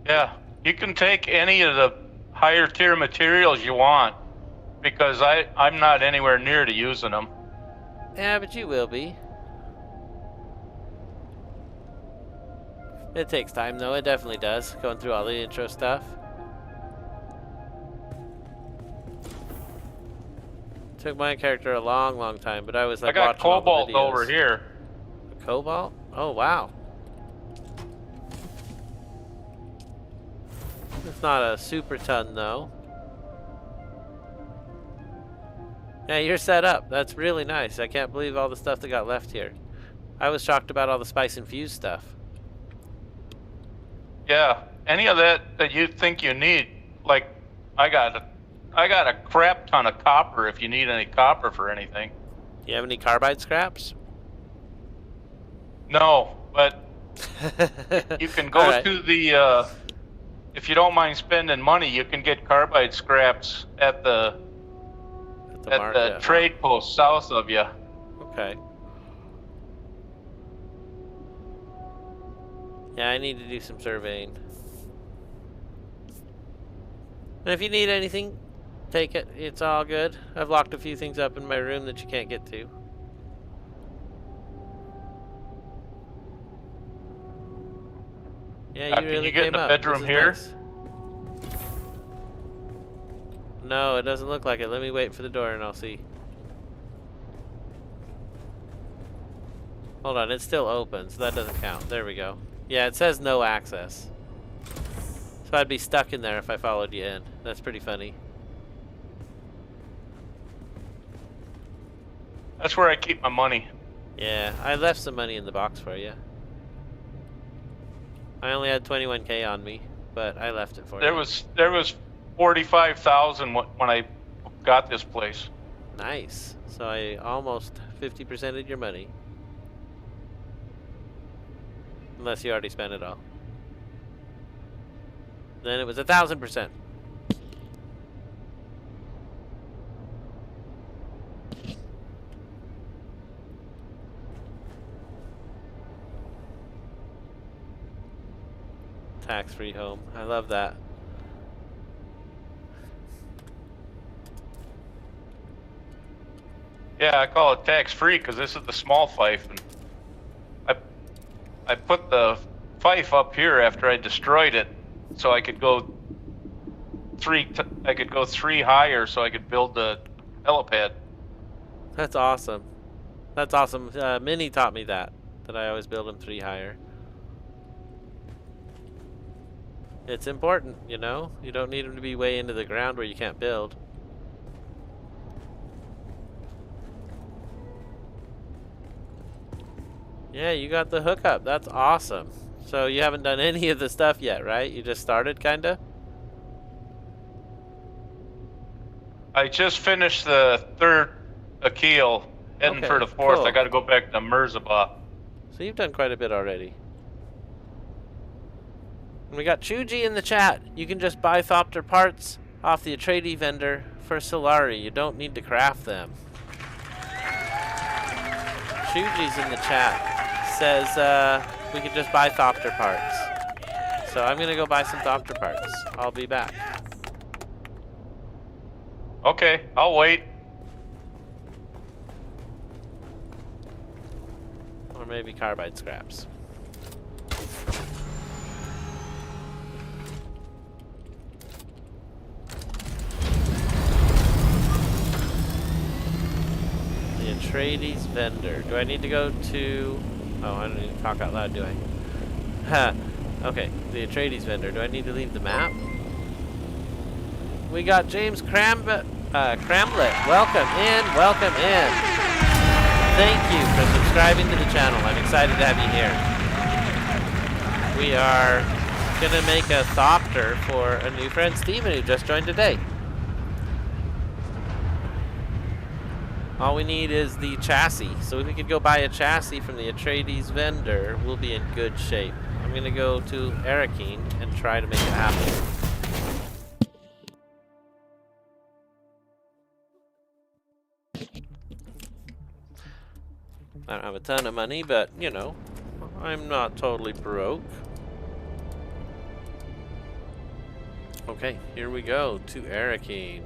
Yeah, you can take any of the higher tier materials you want because I'm not anywhere near to using them. Yeah, but you will be. It takes time, though. It definitely does. Going through all the intro stuff. Took my character a long time, but I was like I got watching all the cobalt videos. over here. A cobalt? Oh, wow. It's not a super ton, though. Yeah, you're set up. That's really nice. I can't believe all the stuff that got left here. I was shocked about all the spice infused stuff. Yeah, any of that you think you need. Like, I got a crap ton of copper if you need any copper for anything. You have any carbide scraps? No, but you can go right. to the, if you don't mind spending money, you can get carbide scraps at the trade post south of you. Okay. Yeah, I need to do some surveying. And if you need anything, take it. It's all good. I've locked a few things up in my room that you can't get to. Yeah, you really get in came the up. bedroom here? Nice. No, it doesn't look like it. Let me wait for the door and I'll see. Hold on, it's still open, so that doesn't count. There we go. Yeah, it says no access. So I'd be stuck in there if I followed you in. That's pretty funny. That's where I keep my money. Yeah, I left some money in the box for you. I only had 21K on me, but I left it for you. There was 45,000 when I got this place. Nice. So I almost 50%ed your money. Unless you already spent it all. Then it was 1,000%. Tax-free home. I love that. Yeah, I call it tax-free because this is the small fife, and I put the fife up here after I destroyed it, so I could go three higher, so I could build the helipad. That's awesome. That's awesome. Minnie taught me that I always build them 3 higher. It's important, you know? You don't need them to be way into the ground where you can't build. Yeah, you got the hookup. That's awesome. So you haven't done any of the stuff yet, right? You just started, kinda? I just finished the 3rd Akil, heading for the 4th. Cool. I got to go back to Merzabah. So you've done quite a bit already. And we got Chuji in the chat. You can just buy Thopter parts off the Atreides vendor for Solari. You don't need to craft them. Chuji's in the chat. Says we can just buy Thopter parts. So I'm going to go buy some Thopter parts. I'll be back. Okay, I'll wait. Or maybe carbide scraps. The Atreides vendor. Do I need to go to... Oh, I don't need to talk out loud, do I? Ha. Okay, the Atreides vendor. Do I need to leave the map? We got James Cramlet. Welcome in, welcome in. Thank you for subscribing to the channel. I'm excited to have you here. we are gonna make a thopter for a new friend, Steven, who just joined today. All we need is the chassis. So if we could go buy a chassis from the Atreides vendor, we'll be in good shape. I'm gonna go to Arrakis and try to make it happen. I don't have a ton of money, but you know, I'm not totally broke. Okay, here we go to Arrakis.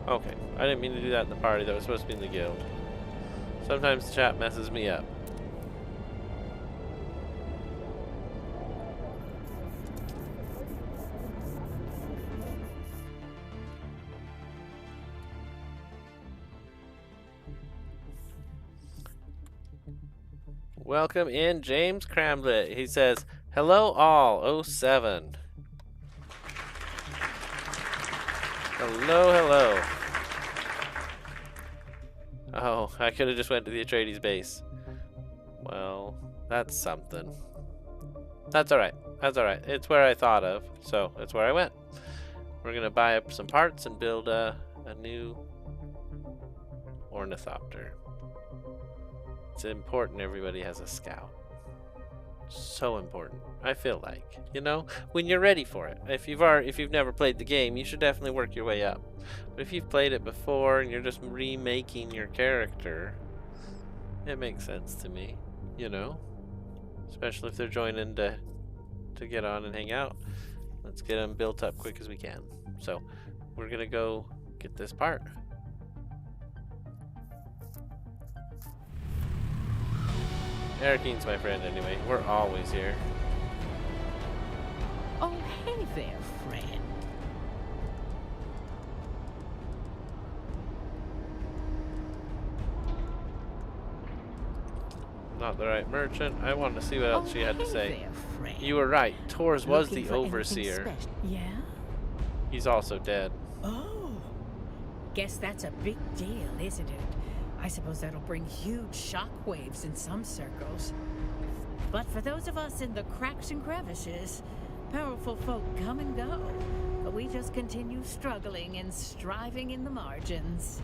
Okay, I didn't mean to do that in the party. That was supposed to be in the guild. Sometimes the chat messes me up. Welcome in James Cramblett. He says, hello all, 07. Hello, hello. Oh, I could have just went to the Atreides base. Well, that's something. That's alright. That's alright. It's where I thought of, so it's where I went. We're gonna buy up some parts and build a new ornithopter. It's important everybody has a scout. So important. I feel like, you know, when you're ready for it. If you've never played the game, you should definitely work your way up. But if you've played it before and you're just remaking your character, it makes sense to me, you know, especially if they're joining to get on and hang out. Let's get them built up quick as we can. So we're gonna go get this part. Arrakis, my friend, anyway. We're always here. Oh, hey there, friend. Not the right merchant. I wanted to see what else she had to say. There, friend. You were right. Tors was Looking the for anything overseer. special? Yeah? He's also dead. Oh. Guess that's a big deal, isn't it? I suppose that'll bring huge shockwaves in some circles. But for those of us in the cracks and crevices, powerful folk come and go. But we just continue struggling and striving in the margins.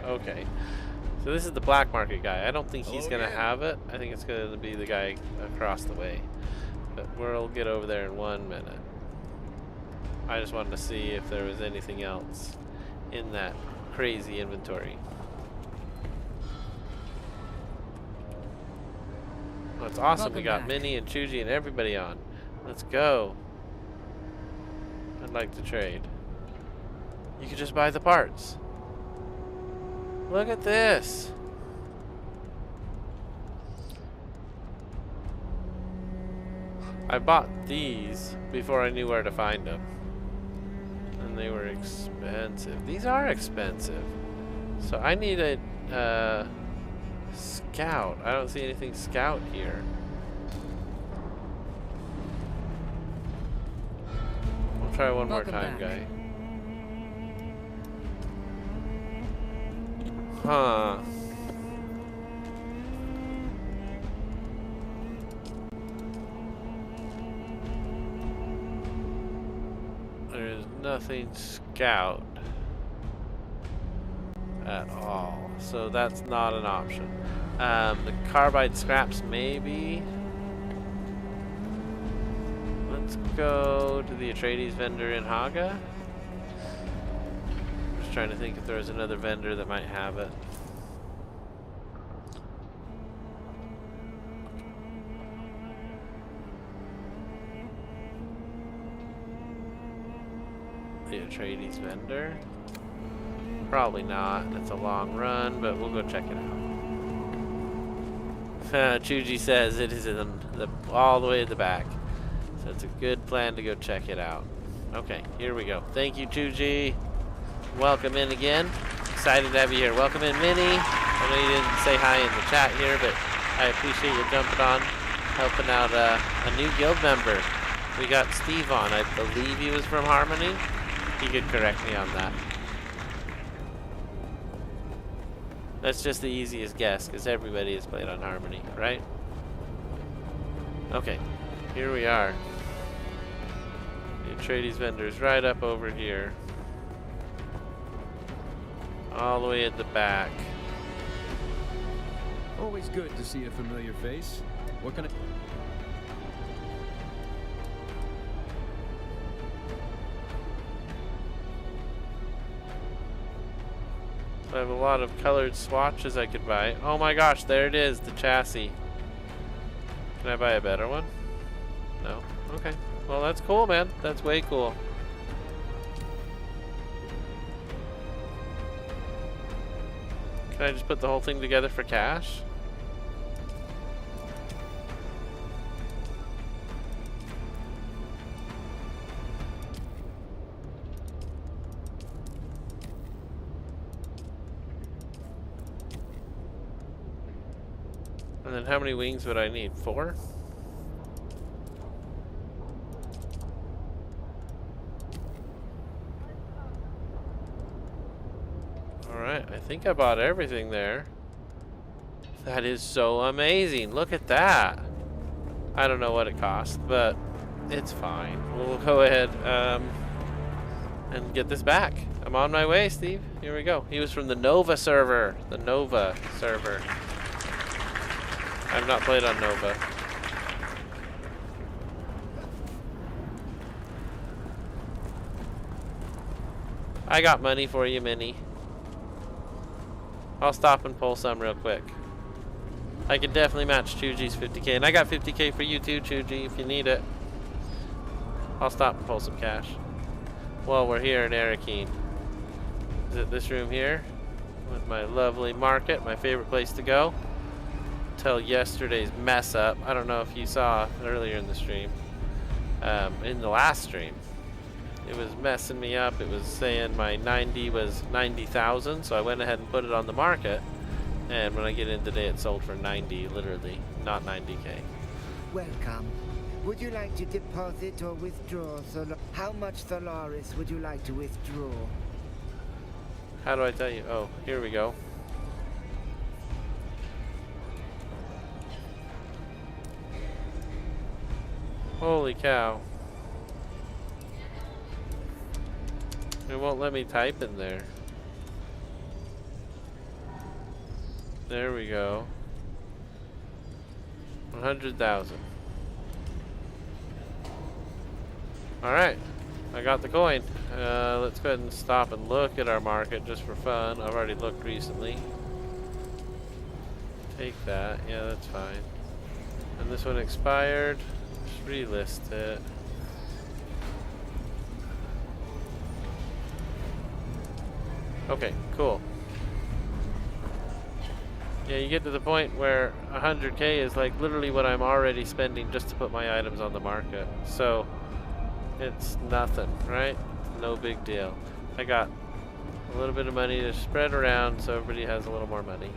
Okay. So this is the black market guy. I don't think he's gonna have it. I think it's gonna be the guy across the way. But we'll get over there in 1 minute. I just wanted to see if there was anything else in that crazy inventory. Well, it's awesome. We got Minnie and Chuji and everybody on. Let's go. I'd like to trade. You could just buy the parts. Look at this. I bought these before I knew where to find them. And they were expensive. These are expensive. So I need a scout. I don't see anything scout here. We'll try one more time, guy. Huh. There's nothing scout at all, so that's not an option. The carbide scraps, maybe. Let's go to the Atreides vendor in Haga. Just trying to think if there's another vendor that might have it. The Atreides vendor? Probably not. It's a long run, but we'll go check it out. Chuji says it is in all the way at the back. So it's a good plan to go check it out. Okay, here we go. Thank you, Chuji. Welcome in again. Excited to have you here. Welcome in, Minnie. I know you didn't say hi in the chat here, but I appreciate you jumping on, helping out a new guild member. We got Steve on. I believe he was from Harmony. He could correct me on that. That's just the easiest guess, because everybody has played on Harmony, right? Okay, here we are. The Atreides vendor's right up over here. All the way at the back. Always good to see a familiar face. What can I... I have a lot of colored swatches I could buy. Oh my gosh, there it is, the chassis. Can I buy a better one? No? Okay. Well, that's cool, man. That's way cool. Can I just put the whole thing together for cash? And then how many wings would I need? 4? Alright, I think I bought everything there. That is so amazing. Look at that. I don't know what it cost, but it's fine. We'll go ahead and get this back. I'm on my way, Steve. Here we go. He was from the Nova server. The Nova server. I've not played on Nova. I got money for you, Minnie. I'll stop and pull some real quick. I can definitely match Chuji's 50k, and I got 50k for you too, Chuji, if you need it. I'll stop and pull some cash. Well, we're here in Arrakis. Is it this room here? With my lovely market, my favorite place to go. Till yesterday's mess up. I don't know if you saw earlier in the stream. In the last stream. It was messing me up. It was saying my 90 was 90,000, so I went ahead and put it on the market. And when I get in today, it sold for 90, literally, not 90k. Welcome. Would you like to deposit or withdraw? How much Solaris would you like to withdraw? How do I tell you? Oh, here we go. Holy cow. It won't let me type in there. There we go. 100,000. Alright. I got the coin. Let's go ahead and stop and look at our market just for fun. I've already looked recently. Take that. Yeah, that's fine. And this one expired. Just relist it. Okay, cool. Yeah, you get to the point where 100k is like literally what I'm already spending just to put my items on the market. So it's nothing, right? No big deal. I got a little bit of money to spread around so everybody has a little more money.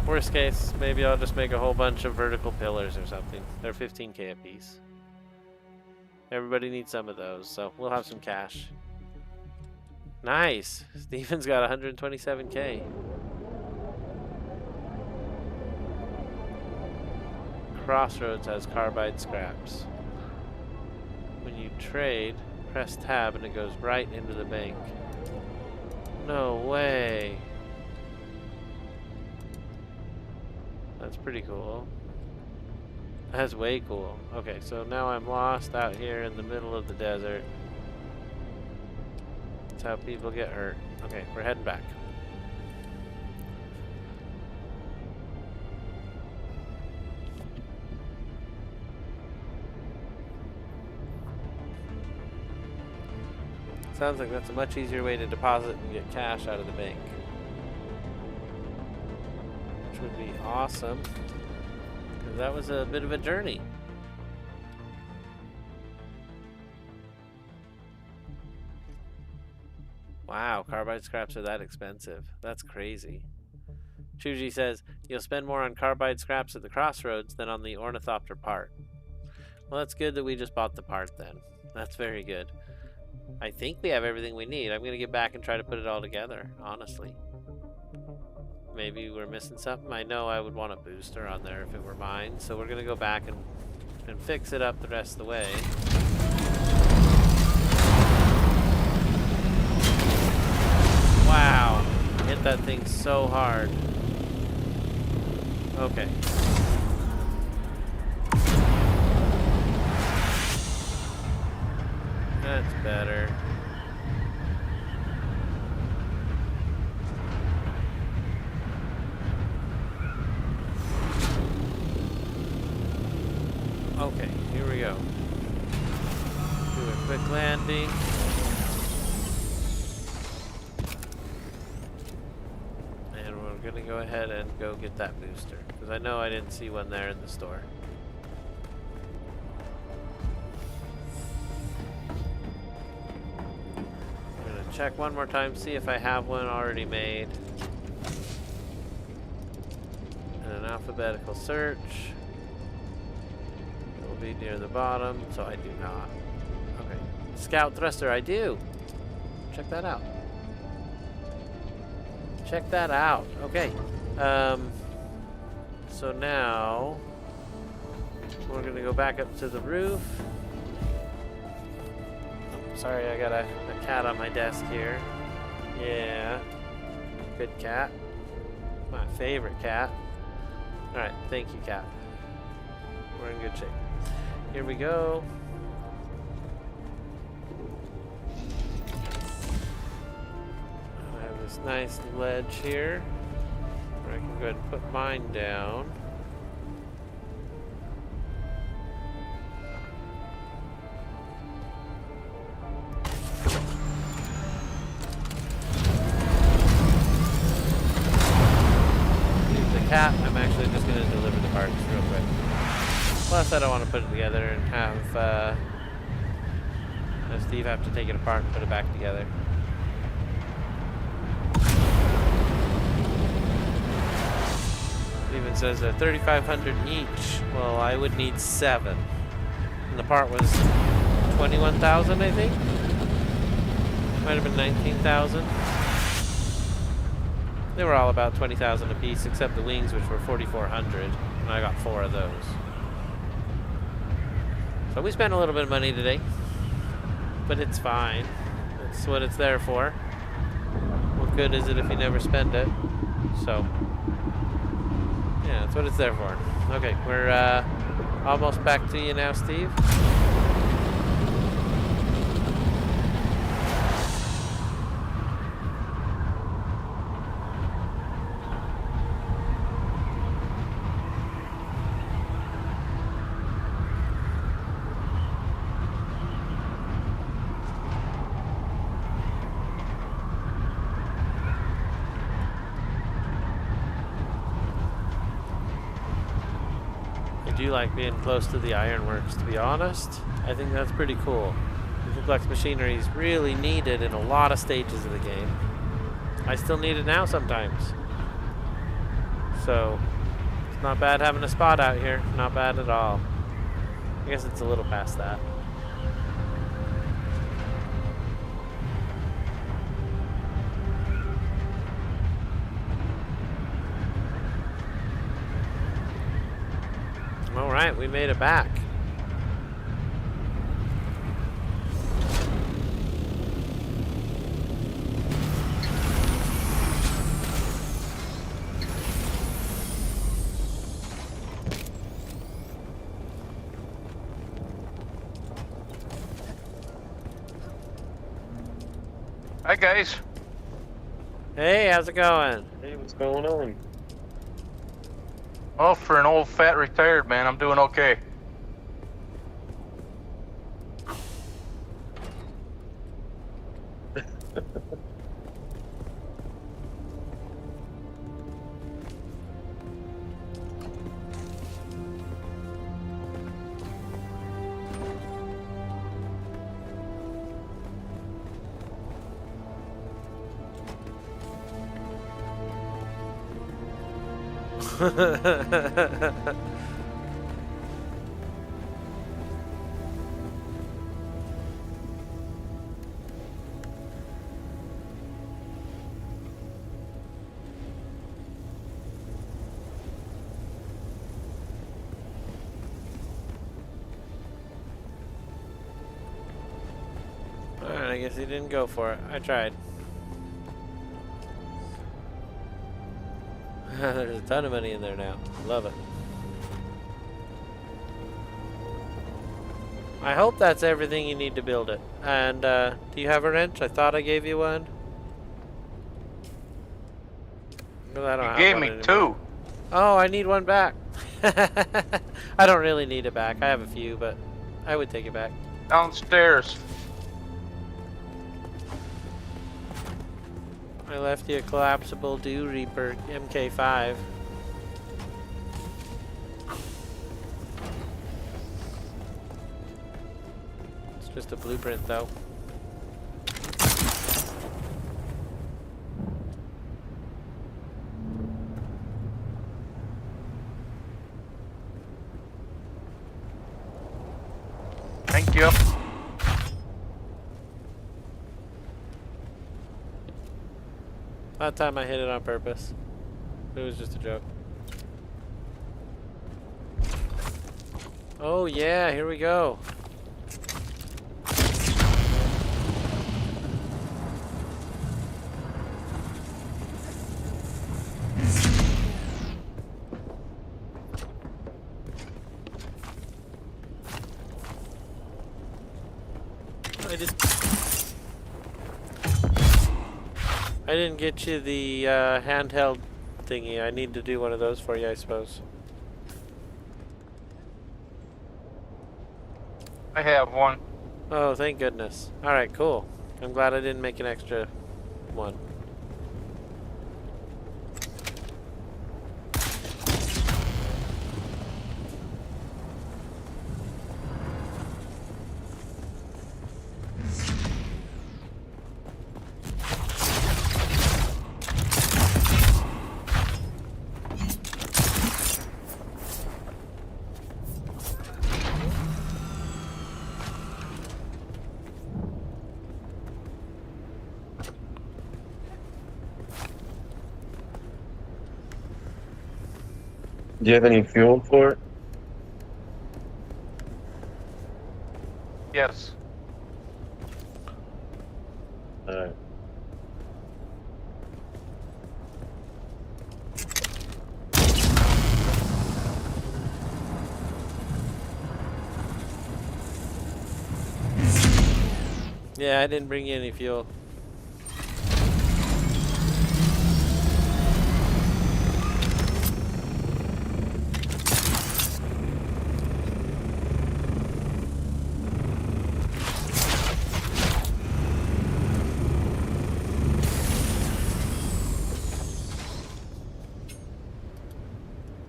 Worst case, maybe I'll just make a whole bunch of vertical pillars or something. They're 15k a piece. Everybody needs some of those, so we'll have some cash. Nice! Steven's got 127k. Crossroads has carbide scraps. When you trade, press tab and it goes right into the bank. No way! That's pretty cool. That's way cool. Okay, so now I'm lost out here in the middle of the desert. That's how people get hurt. Okay, we're heading back. Sounds like that's a much easier way to deposit and get cash out of the bank. Which would be awesome. Because that was a bit of a journey. Wow, carbide scraps are that expensive. That's crazy. Chuji says, you'll spend more on carbide scraps at the crossroads than on the ornithopter part. Well, that's good that we just bought the part then. That's very good. I think we have everything we need. I'm going to get back and try to put it all together, honestly. Maybe we're missing something. I know I would want a booster on there if it were mine. So we're going to go back and fix it up the rest of the way. Wow. Hit that thing so hard. Okay. That's better. Okay, here we go. Do a quick landing. And we're gonna go ahead and go get that booster. Because I know I didn't see one there in the store. I'm gonna check one more time, see if I have one already made. And an alphabetical search. Be near the bottom, so I do not. Okay. Scout thruster, I do. Check that out. Check that out. Okay. So now we're gonna go back up to the roof. Oh, sorry, I got a cat on my desk here. Yeah. Good cat. My favorite cat. Alright, thank you, cat. We're in good shape. Here we go. I have this nice ledge here where I can go ahead and put mine down. Leave the cat. I'm actually just going to deliver the parts real quick. Plus, I don't want to put it together and have Steve have to take it apart and put it back together. Steven says they're 3,500 each. Well, I would need 7. And the part was 21,000, I think. Might have been 19,000. They were all about 20,000 a piece, except the wings, which were 4,400, and I got 4 of those. So we spent a little bit of money today, but it's fine. That's what it's there for. What good is it if you never spend it? So, yeah, that's what it's there for. Okay, we're almost back to you now, Steve. I do like being close to the ironworks, to be honest. I think that's pretty cool. The complex machinery is really needed in a lot of stages of the game. I still need it now sometimes. So, it's not bad having a spot out here. Not bad at all. I guess it's a little past that. Alright, we made it back. Hi guys. Hey, how's it going? Hey, what's going on? Well, for an old fat retired man, I'm doing okay. Alright, I guess he didn't go for it. I tried. There's a ton of money in there now. Love it. I hope that's everything you need to build it. And, do you have a wrench? I thought I gave you one. No, I don't have gave one me anymore. 2. Oh, I need one back. I don't really need it back. I have a few, but I would take it back. Downstairs. I left you a collapsible Dew Reaper MK5. It's just a blueprint, though. Thank you. That time I hit it on purpose. It was just a joke. Oh yeah, here we go. I didn't get you the handheld thingy. I need to do one of those for you, I suppose. I have one. Oh, thank goodness. Alright, cool. I'm glad I didn't make an extra one. Do you have any fuel for it? Yes. Alright. Yeah, I didn't bring you any fuel.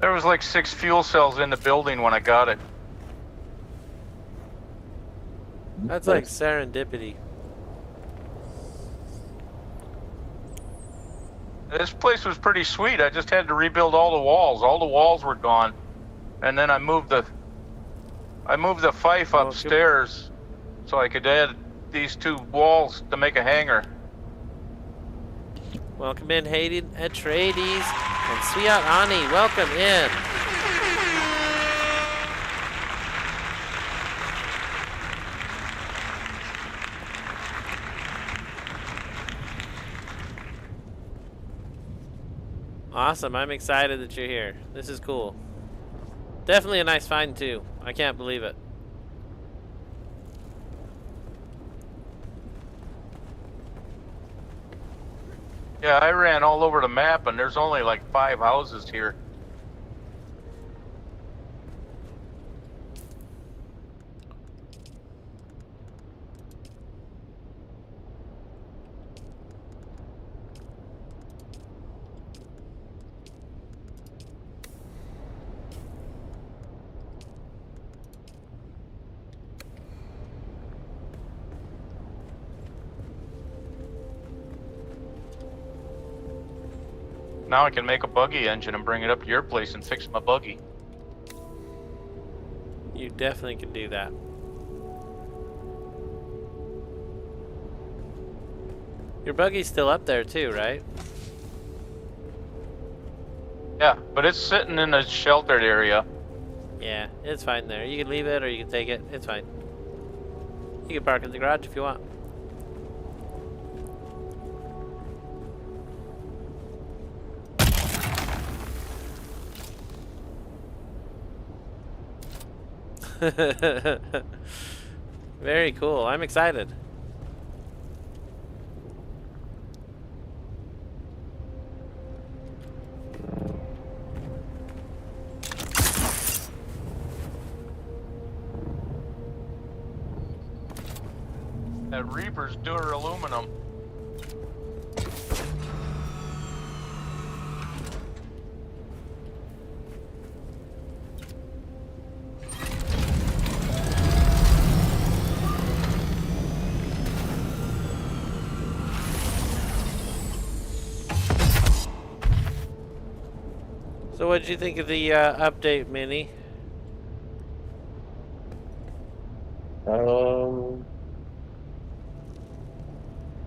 There was like 6 fuel cells in the building when I got it. That's like serendipity. This place was pretty sweet. I just had to rebuild all the walls. All the walls were gone. And then I moved the fife upstairs so I could add these 2 walls to make a hangar. Welcome in, Hayden Atreides and Sviat Ani. Welcome in. Awesome. I'm excited that you're here. This is cool. Definitely a nice find, too. I can't believe it. Yeah, I ran all over the map and there's only like 5 houses here. now I can make a buggy engine and bring it up to your place and fix my buggy. You definitely can do that. Your buggy's still up there too, right? Yeah, but it's sitting in a sheltered area. Yeah, it's fine there. You can leave it or you can take it. It's fine. You can park in the garage if you want. Very cool. I'm excited. That Reaper's aluminum. So what did you think of the update, Minnie?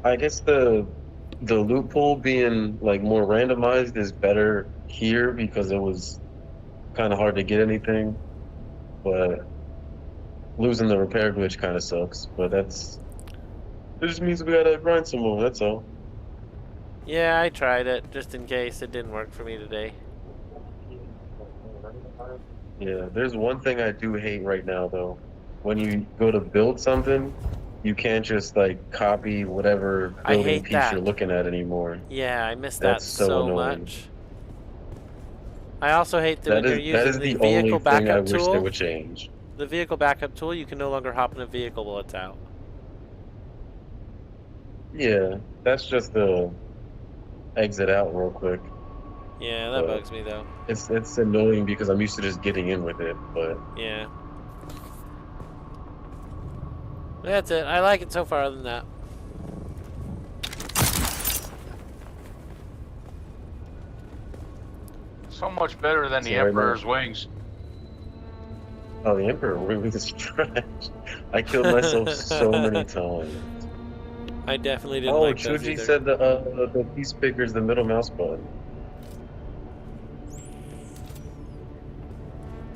I guess the loophole being like more randomized is better here because it was kind of hard to get anything, but losing the repair glitch kind of sucks. But it just means we gotta grind some more. That's all. Yeah, I tried it just in case it didn't work for me today. Yeah, there's one thing I do hate right now though. When you go to build something, you can't just like copy whatever I building hate piece that. you're looking at anymore. Yeah, I miss that That's so so annoying. much. I also hate that when you're That is using the the only vehicle thing I backup wish they tool. would change. The vehicle backup tool, you can no longer hop in a vehicle while it's out. Yeah, that's just the exit out real quick. Yeah, that bugs me though. It's annoying because I'm used to just getting in with it, but Yeah. That's it. I like it so far other than that. So much better than the So right Emperor's now- wings. oh, the Emperor really is trash. I killed myself so many times. I definitely didn't Oh, like those Chuji either. said the piece picker is the middle mouse button.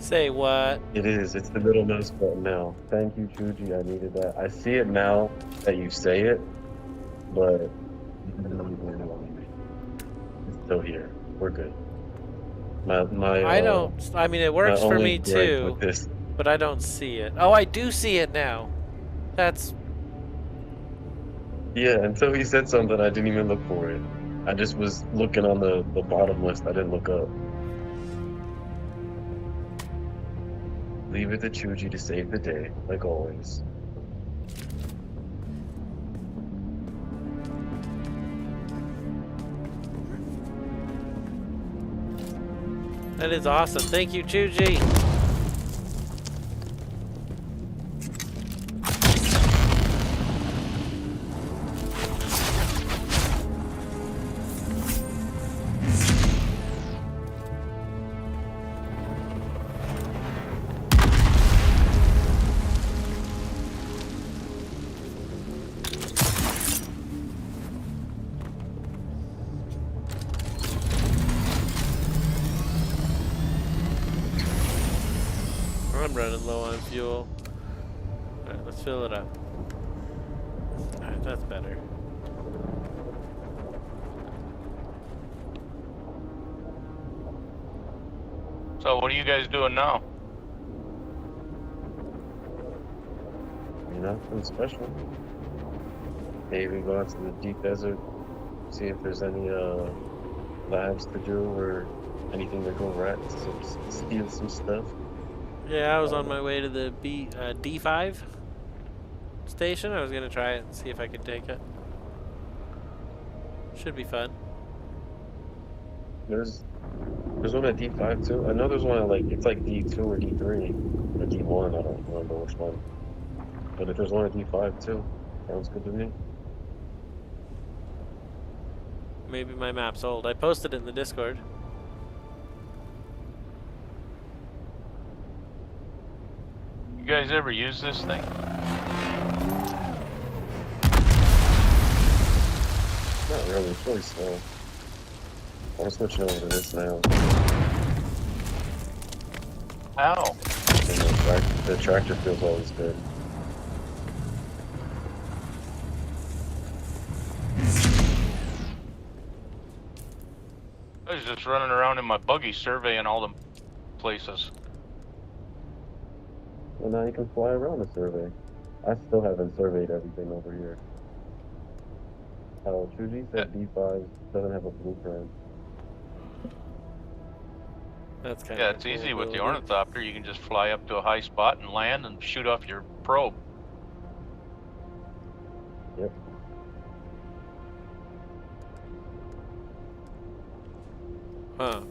Say what? It is. It's the middle mouse button now. Thank you, Chuji. I needed that. I see it now that you say it, but it's still here. We're good. I don't. I mean, it works my for only me gripe too, with this. but I don't see it. Oh, I do see it now. That's. Yeah, until he said something, I didn't even look for it. I just was looking on the bottom list. I didn't look up. Leave it to Chuji to save the day, like always. That is awesome. Thank you, Chuji. I'm running low on fuel. Alright, let's fill it up. Alright, that's better. So what are you guys doing now? Nothing special. Maybe go out to the deep desert, see if there's any labs to do or anything to go rat, steal some stuff. Yeah, I was on my way to the D5 station. I was gonna try it and see if I could take it. Should be fun. There's one at D5 too. I know there's one at it's like D2 or D3 or D1. I don't remember which one. But if there's one at D5 too, sounds good to me. Maybe my map's old. I posted it in the Discord. You guys ever use this thing? Not really. It's really slow. I'm switching over to this now. How? And the tractor feels always good. I was just running around in my buggy surveying all the places. Well, now you can fly around the survey. I still haven't surveyed everything over here. Chuji said D5 doesn't have a blueprint. That's kind Yeah, of it's easy with the ornithopter. You can just fly up to a high spot and land and shoot off your probe. Yep. Huh.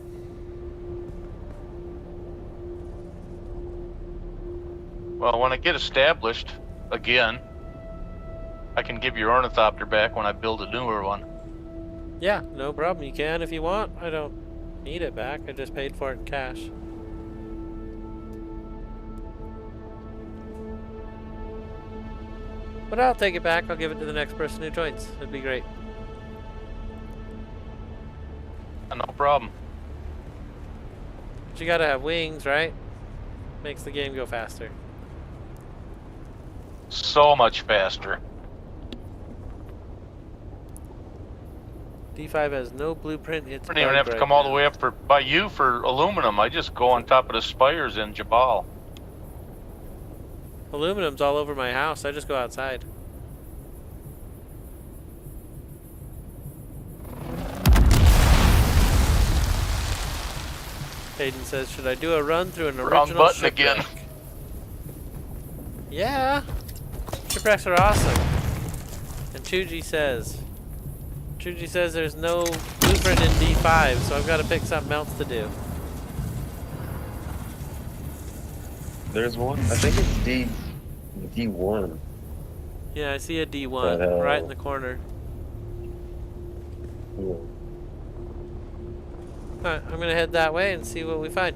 Well, when I get established again, I can give your ornithopter back when I build a newer one. Yeah, no problem. You can if you want. I don't need it back. I just paid for it in cash. But I'll take it back. I'll give it to the next person who joins. It'd be great. No problem. But you gotta have wings, right? Makes the game go faster. So much faster. D5 has no blueprint. It's I don't even have to come all the way up by you for aluminum. I just go on top of the spires in Jabal. Aluminum's all over my house. I just go outside. Hayden says, should I do a run through an original Wrong button shipwreck? again. Yeah. Shipwrecks are awesome. And Chuji says there's no blueprint in D5, so I've got to pick something else to do. There's one. I think it's D1. Yeah, I see a D1 right in the corner. Yeah. Alright, I'm gonna head that way and see what we find.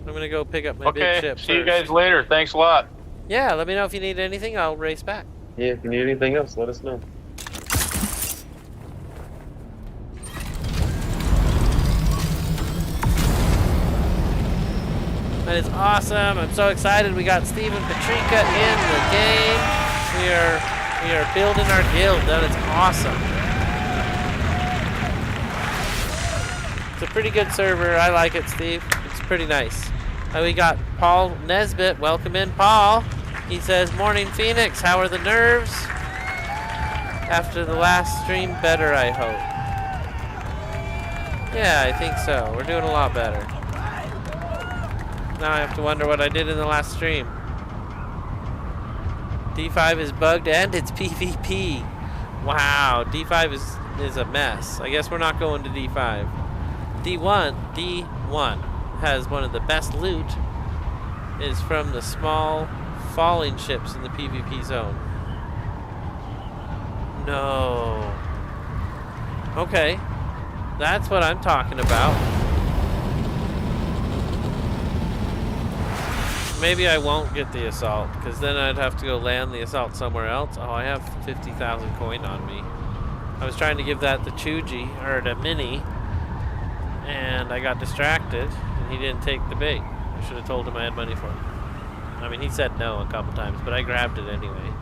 I'm gonna go pick up my big Okay, ship see you first. guys later. Thanks a lot. Yeah, let me know if you need anything. I'll race back. Yeah, if you need anything else, let us know. That is awesome. I'm so excited. We got Steven Patrika in the game. We are building our guild. That is awesome. It's a pretty good server. I like it, Steve. It's pretty nice. We got Paul Nesbitt. Welcome in, Paul. He says, morning, Phoenix. How are the nerves? After the last stream, better, I hope. Yeah, I think so. We're doing a lot better. Now I have to wonder what I did in the last stream. D5 is bugged and it's PvP. Wow, D5 is a mess. I guess we're not going to D5. D1 has one of the best loot. Is from the small falling ships in the PvP zone. No. Okay. That's what I'm talking about. Maybe I won't get the assault, because then I'd have to go land the assault somewhere else. Oh, I have 50,000 coin on me. I was trying to give that to Chuji, or to Mini, and I got distracted, and he didn't take the bait. I should have told him I had money for him. I mean, he said no a couple times, but I grabbed it anyway.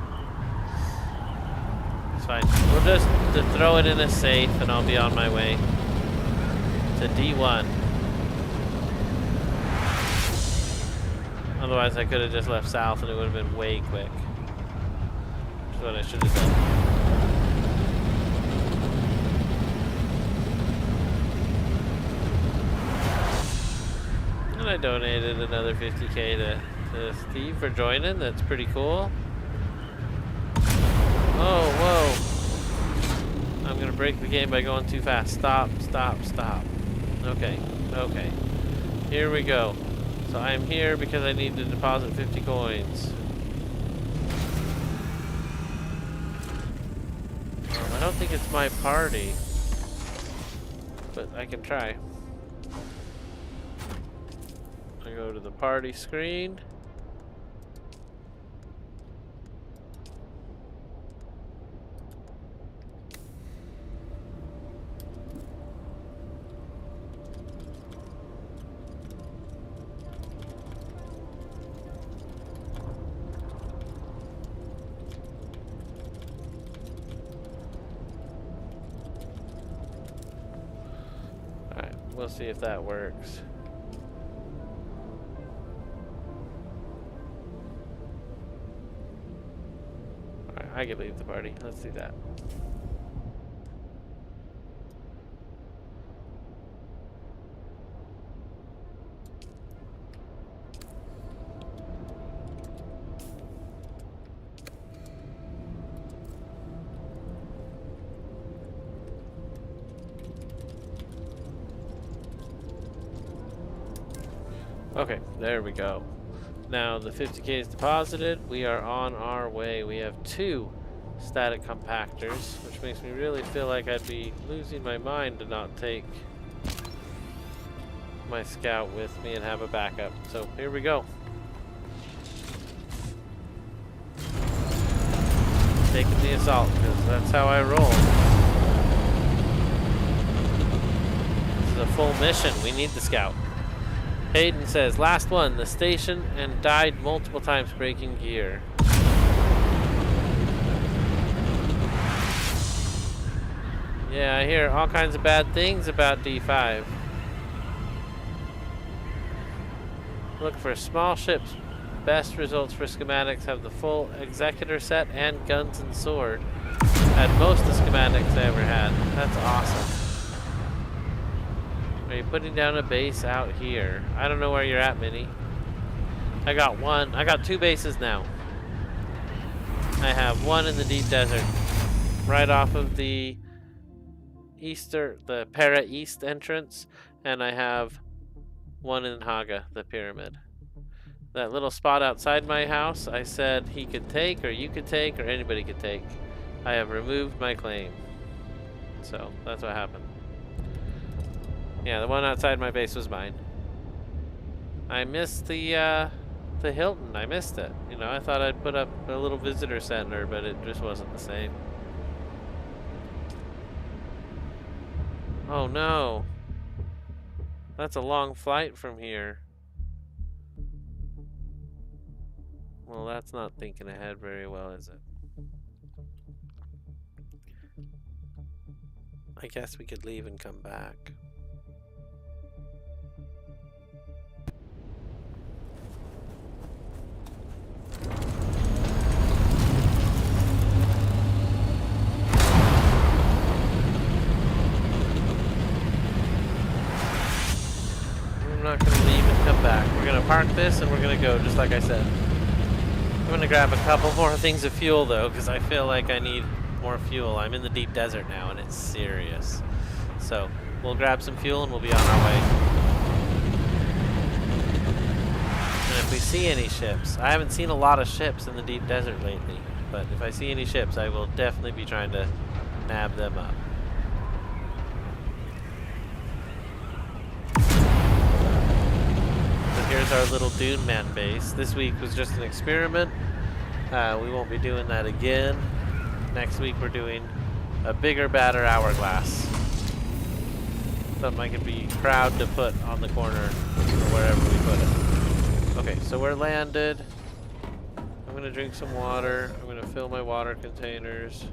It's fine. We'll just throw it in a safe, and I'll be on my way to D1. Otherwise, I could have just left south, and it would have been way quick. Which is what I should have done. And I donated another 50k to Steve for joining. That's pretty cool. Oh, whoa. I'm gonna break the game by going too fast. Stop, stop, stop. Okay, okay. Here we go. So I'm here because I need to deposit 50 coins. I don't think it's my party. but I can try. I go to the party screen. Alright, we'll see if that works. Alright, I can leave the party. Let's do that. Okay, there we go. Now the 50k is deposited. We are on our way. We have 2 static compactors, which makes me really feel like I'd be losing my mind to not take my scout with me and have a backup. So here we go. Taking the assault, because that's how I roll. This is a full mission. We need the scout. Hayden says, last one, the station, and died multiple times breaking gear. Yeah, I hear all kinds of bad things about D5. Look for small ships. Best results for schematics have the full executor set and guns and sword. Had most of the schematics I ever had. That's awesome. Are you putting down a base out here? I don't know where you're at, Minnie. I got 1. I got 2 bases now. I have 1 in the deep desert, right off of the the Para East entrance, and I have 1 in Haga, the pyramid. That little spot outside my house, I said he could take, or you could take, or anybody could take. I have removed my claim. So that's what happened. Yeah, the one outside my base was mine. I missed the Hilton. I missed it. You know, I thought I'd put up a little visitor center, but it just wasn't the same. Oh no. That's a long flight from here. Well, that's not thinking ahead very well, is it? I guess we could leave and come back. I'm not going to leave and come back. We're going to park this and we're going to go, just like I said. I'm going to grab a couple more things of fuel, though, because I feel like I need more fuel. I'm in the deep desert now, and it's serious. So, we'll grab some fuel and we'll be on our way. And if we see any ships, I haven't seen a lot of ships in the deep desert lately, but if I see any ships, I will definitely be trying to nab them up. Here's our little Dune Man base. This week was just an experiment. We won't be doing that again. Next week we're doing a bigger, badder hourglass. Something I can be proud to put on the corner or wherever we put it. Okay, so we're landed. I'm gonna drink some water. I'm gonna fill my water containers.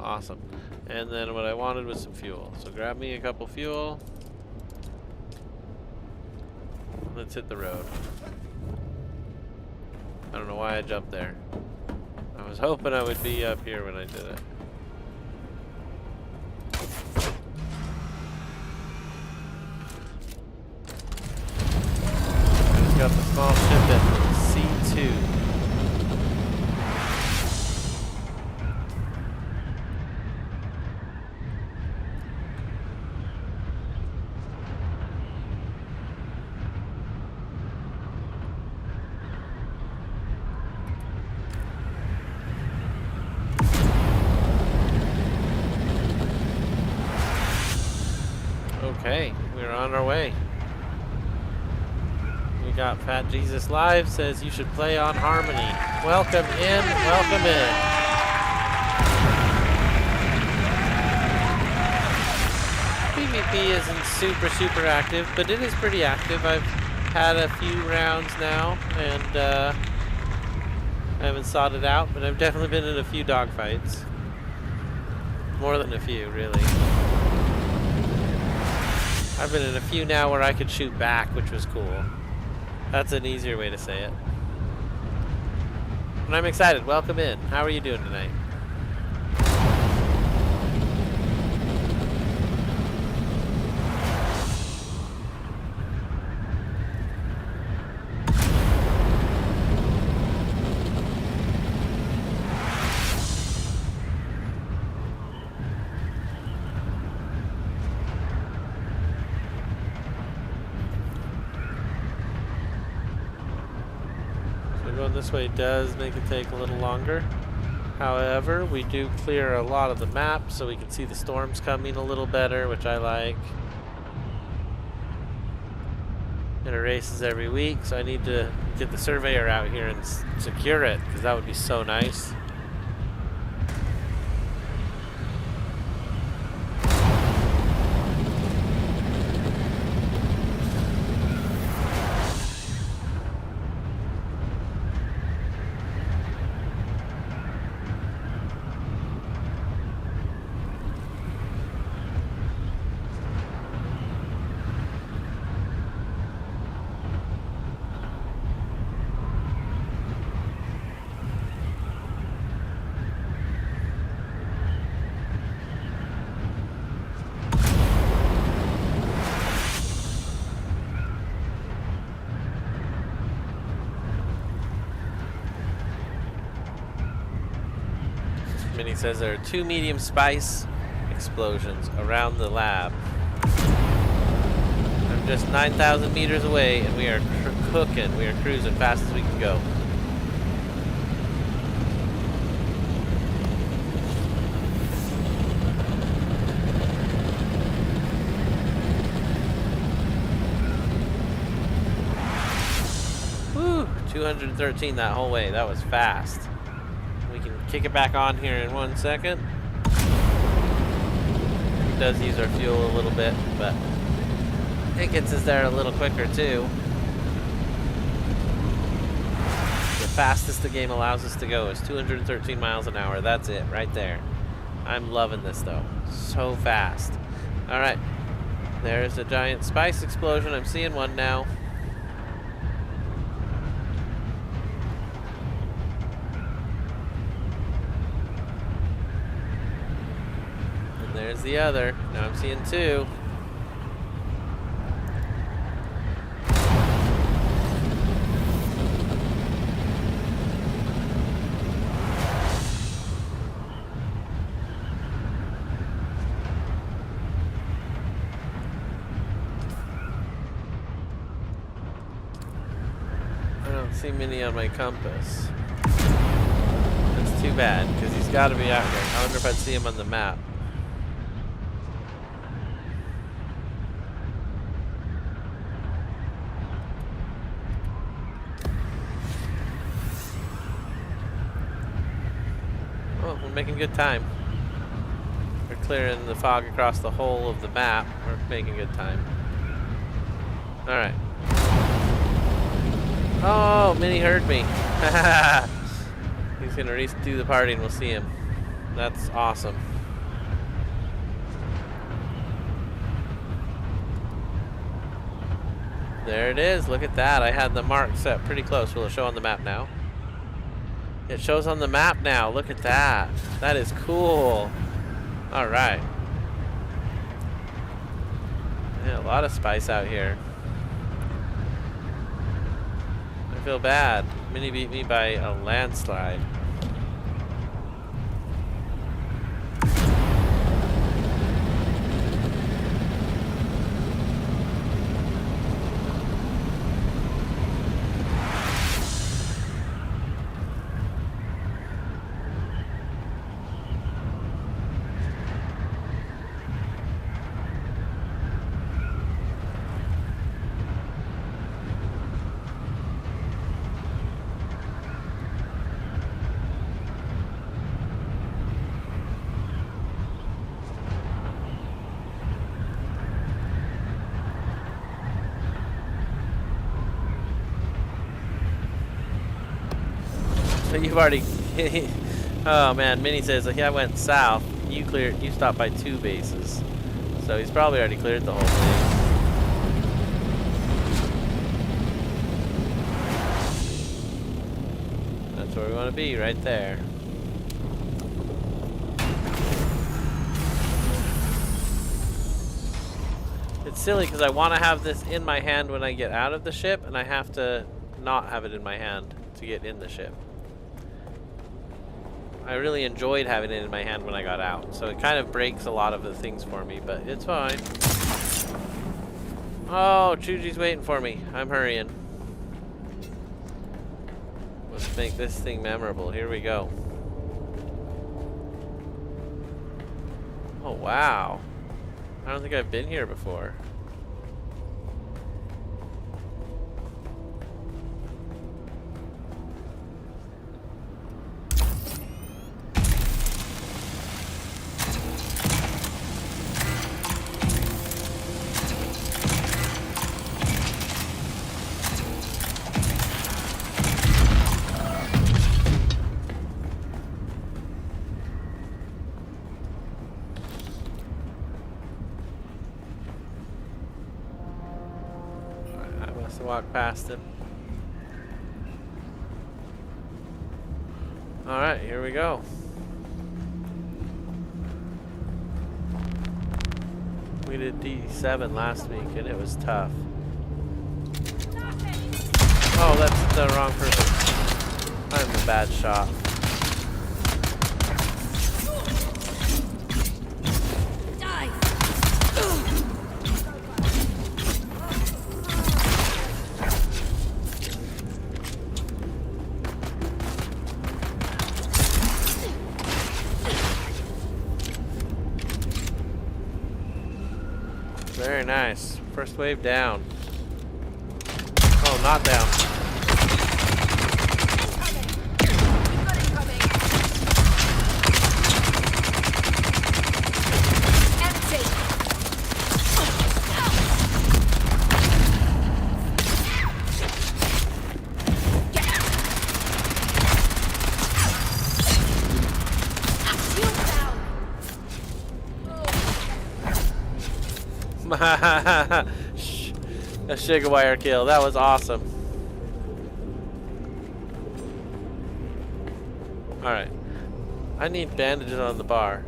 Awesome. And then what I wanted was some fuel. So grab me a couple fuel. Let's hit the road. I don't know why I jumped there. I was hoping I would be up here when I did it. I just got the small ship at C2. Okay, we're on our way. We got Fat Jesus Live says you should play on Harmony. Welcome in, welcome in. PvP isn't super active, but it is pretty active. I've had a few rounds now, and I haven't sought it out, but I've definitely been in a few dogfights. More than a few, really. I've been in a few now where I could shoot back, which was cool. That's an easier way to say it. And I'm excited. Welcome in. How are you doing tonight? Going this way does make it take a little longer. However, we do clear a lot of the map so we can see the storms coming a little better, which I like. It erases every week, so I need to get the surveyor out here and secure it, because that would be so nice. He says there are 2 medium spice explosions around the lab. I'm just 9,000 meters away and we are cooking. We are cruising fast as we can go. Woo! 213 that whole way. That was fast. Kick it back on here in 1 second. It does use our fuel a little bit, but it gets us there a little quicker too. The fastest the game allows us to go is 213 miles an hour. That's it, right there. I'm loving this though. So fast. Alright. There's a giant spice explosion. I'm seeing one now. There's the other. Now I'm seeing 2. I don't see many on my compass. That's too bad, because he's got to be out here. I wonder if I'd see him on the map. We're making good time. We're clearing the fog across the whole of the map. We're making good time. Alright. Oh, Minnie heard me. He's gonna redo the party and we'll see him. That's awesome. There it is. Look at that. I had the mark set pretty close. Will it show on the map now? It shows on the map now. Look at that. That is cool. All right. Yeah, a lot of spice out here. I feel bad. Minnie beat me by a landslide. You've already. Oh man, Minnie says like, I went south. You stopped by 2 bases, so he's probably already cleared the whole thing. That's where we want to be, right there. It's silly because I want to have this in my hand when I get out of the ship, and I have to not have it in my hand to get in the ship. I really enjoyed having it in my hand when I got out, so it kind of breaks a lot of the things for me, but it's fine. Oh, Chuji's waiting for me. I'm hurrying. Let's make this thing memorable. Here we go. Oh, wow. I don't think I've been here before. Walk past him. Alright, here we go. We did D7 last week and it was tough. Oh, that's the wrong person. I'm a bad shot. Very nice. First wave down. Oh, not down. A sugar wire kill. That was awesome. Alright. I need bandages on the bar.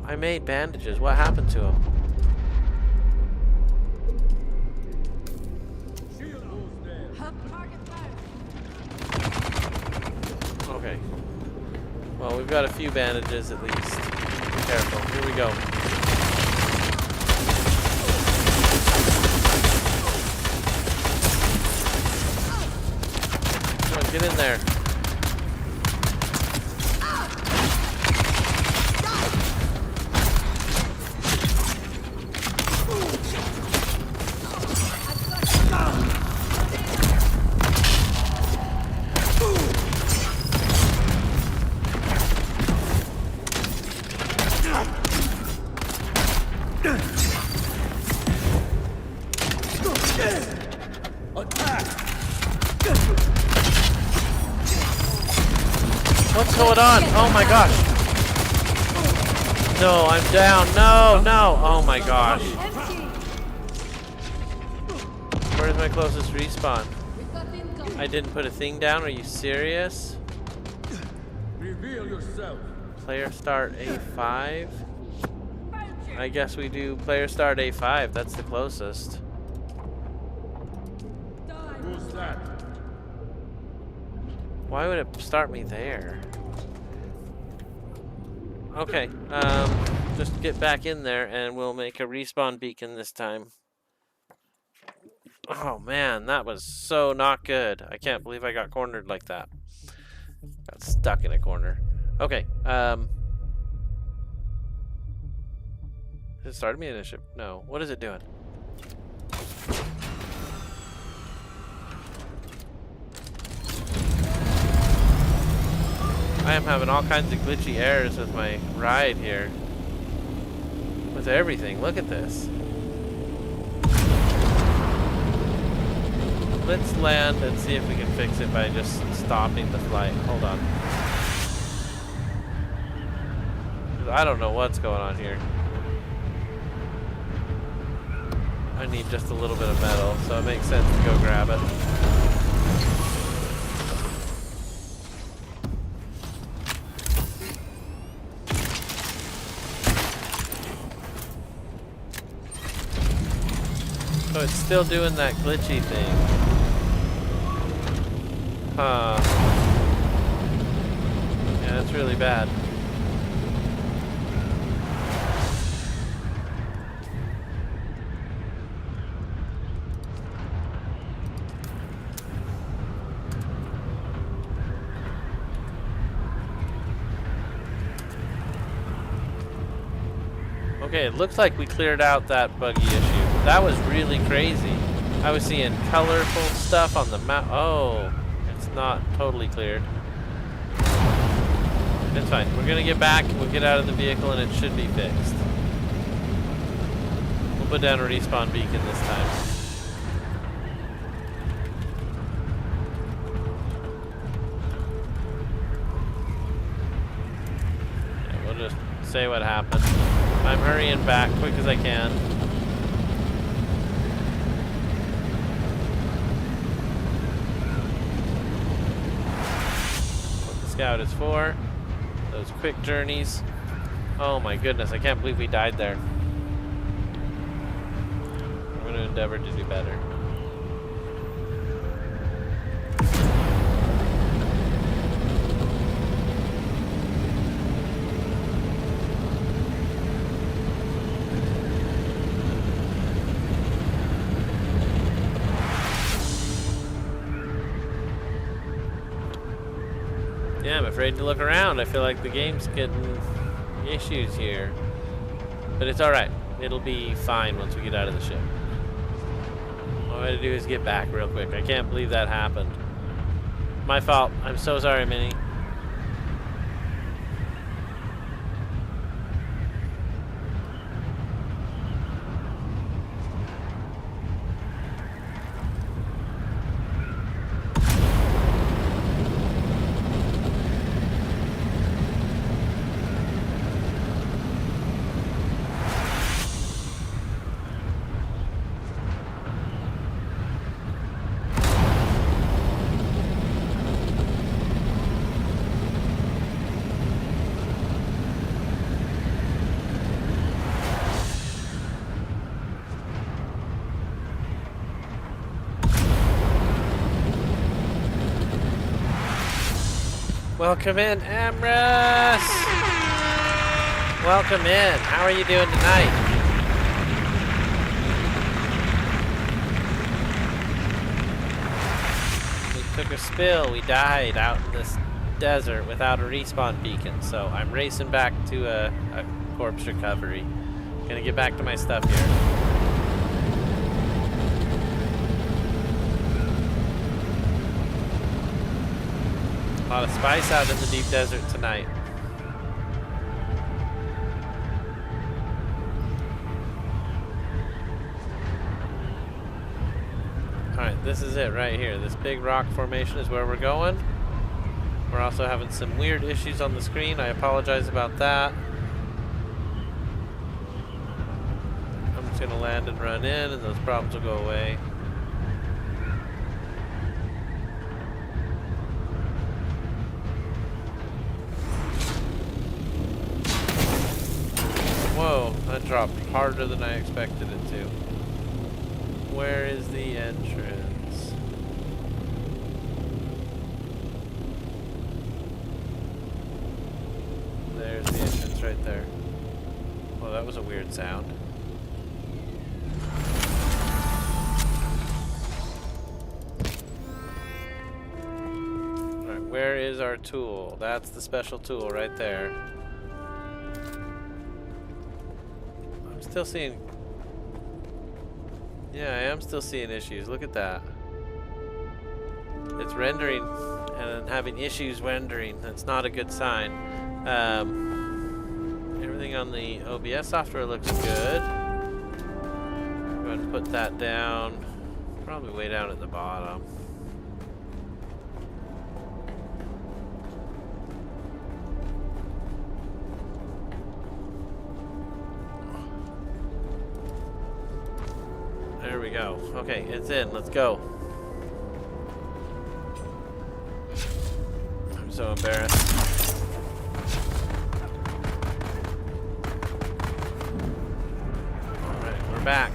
I made bandages. What happened to them? Okay. Well, we've got a few bandages at least. Be careful. Here we go. Get in there. What's going on? Oh my gosh. No, I'm down. No, no. Oh my gosh. Where's my closest respawn? I didn't put a thing down. Are you serious? Reveal yourself. Player start A5? I guess we do player start A5. That's the closest. Who's that? Why would it start me there? Okay, just get back in there and we'll make a respawn beacon this time. Oh man, that was so not good. I can't believe I got cornered like that. Got stuck in a corner. Okay, it started me initiative. No, what is it doing? I am having all kinds of glitchy errors with my ride here. With everything. Look at this. let's land and see if we can fix it by just stopping the flight. Hold on. I don't know what's going on here. I need just a little bit of metal, so it makes sense to go grab it. So it's still doing that glitchy thing. Huh. Yeah, that's really bad. Okay, it looks like we cleared out that buggy issue. That was really crazy. I was seeing colorful stuff on the map. Oh, it's not totally cleared. It's fine. We're gonna get back, we'll get out of the vehicle, and it should be fixed. We'll put down a respawn beacon this time. Yeah, we'll just say what happened. I'm hurrying back quick as I can. What the scout is for. Those quick journeys. Oh my goodness, I can't believe we died there. I'm going to endeavor to do better. Yeah, I'm afraid to look around. I feel like the game's getting issues here. But it's alright. It'll be fine once we get out of the ship. All I gotta do is get back real quick. I can't believe that happened. My fault. I'm so sorry, Minnie. Welcome in, Ambrose! Welcome in. How are you doing tonight? We took a spill. We died out in this desert without a respawn beacon, so I'm racing back to a corpse recovery. Gonna get back to my stuff here. A lot of spice out in the deep desert tonight. Alright, this is it right here. This big rock formation is where we're going. We're also having some weird issues on the screen. I apologize about that. I'm just gonna land and run in and those problems will go away. Whoa, that dropped harder than I expected it to. Where is the entrance? There's the entrance right there. Well, that was a weird sound. Alright, where is our tool? That's the special tool right there. Still seeing, yeah, I am still seeing issues. Look at that. It's rendering and having issues rendering. That's not a good sign. Everything on the OBS software looks good. I'm going to put that down. Probably way down at the bottom. There we go. Okay, it's in. Let's go. I'm so embarrassed. Alright, we're back.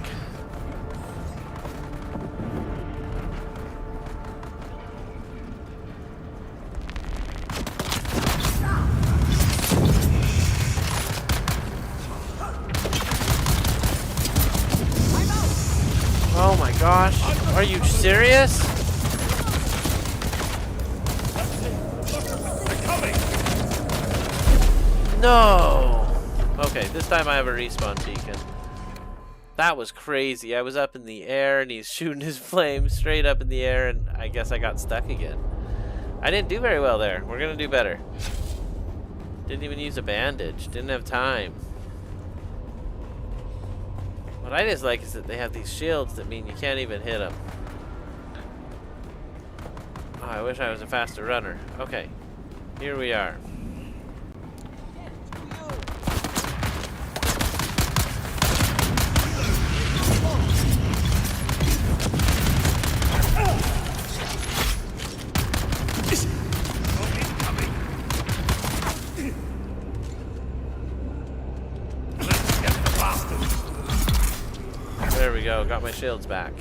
Oh my gosh, are you serious? No! Okay, this time I have a respawn beacon. That was crazy. I was up in the air and he's shooting his flames straight up in the air and I guess I got stuck again. I didn't do very well there. We're gonna do better. Didn't even use a bandage. Didn't have time. What I dislike is that they have these shields that mean you can't even hit them. Oh, I wish I was a faster runner. Okay, here we are. There we go, got my shields back.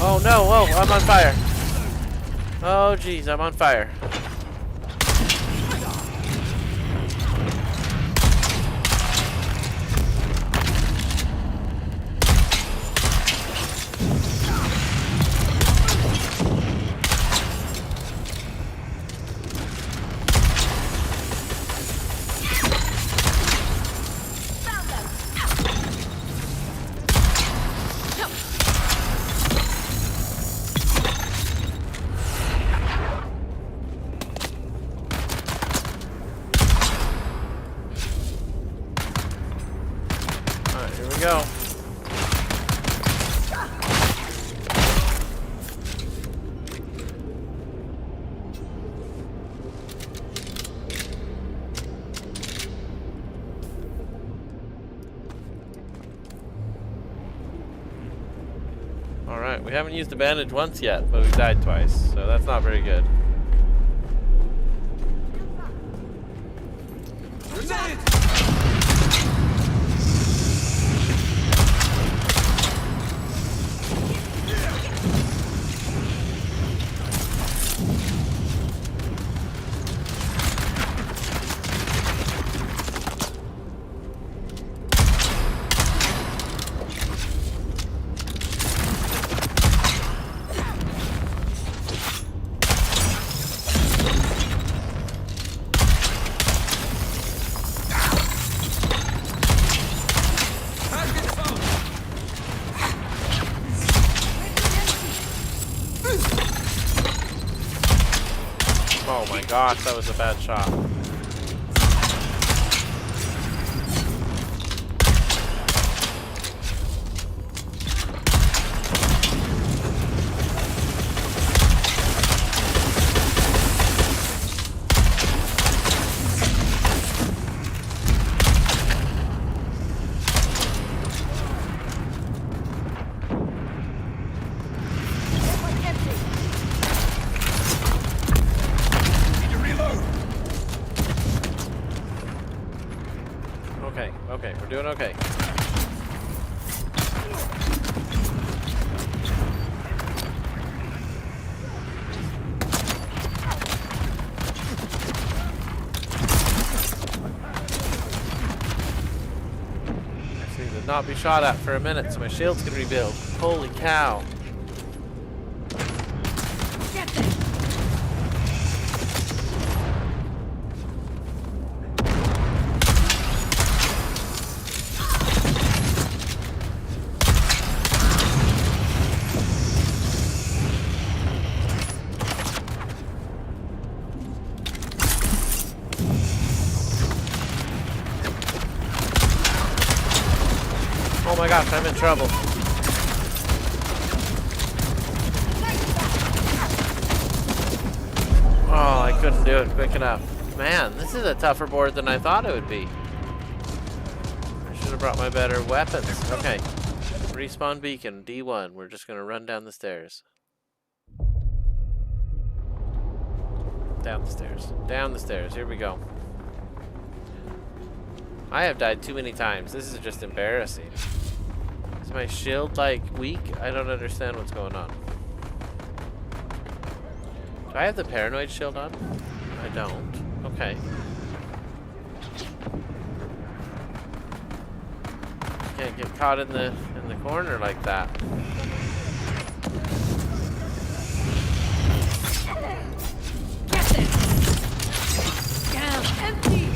Oh no, whoa, I'm on fire. Oh geez, I'm on fire. Go. All right, we haven't used the bandage once yet, but we've died twice, so that's not very good. Oh my gosh, that was a bad shot. Okay, we're doing okay. I seem to not be shot at for a minute, so my shields can rebuild. Holy cow. I'm in trouble. Oh, I couldn't do it quick enough. Man, this is a tougher board than I thought it would be. I should have brought my better weapons. Okay. Respawn beacon, D1. We're just going to run down the stairs. Down the stairs. Down the stairs. Here we go. I have died too many times. This is just embarrassing. Is my shield, like, weak? I don't understand what's going on. Do I have the paranoid shield on? I don't. Okay. Can't get caught in the corner like that. Get this! Down, empty!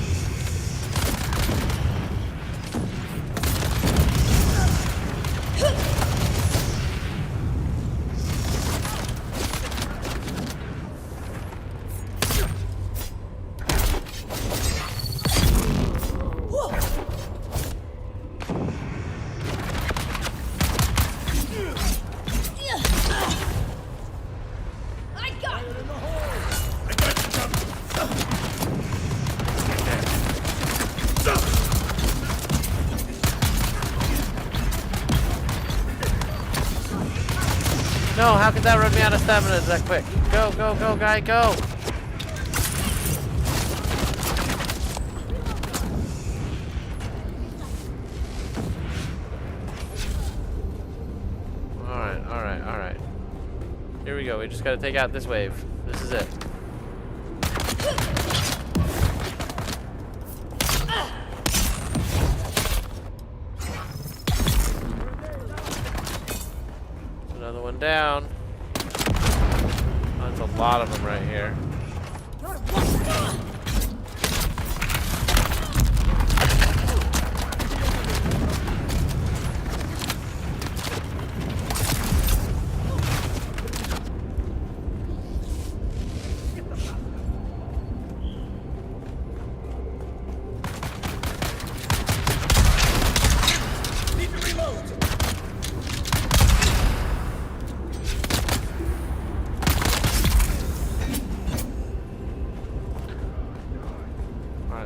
No, how could that run me out of stamina that quick? Go, go, go, guy, go! Alright, alright, alright. Here we go, we just gotta take out this wave. This is it. Another one down. Oh, that's a lot of them right here.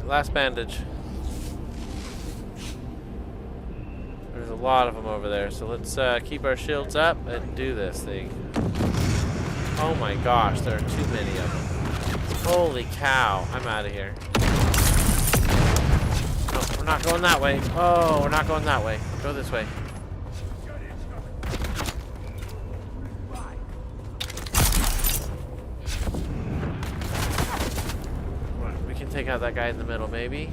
Last bandage. There's a lot of them over there, so let's keep our shields up and do this thing. Oh my gosh, there are too many of them. Holy cow, I'm out of here. No, we're not going that way. Oh, we're not going that way. Go this way. Take out that guy in the middle, maybe.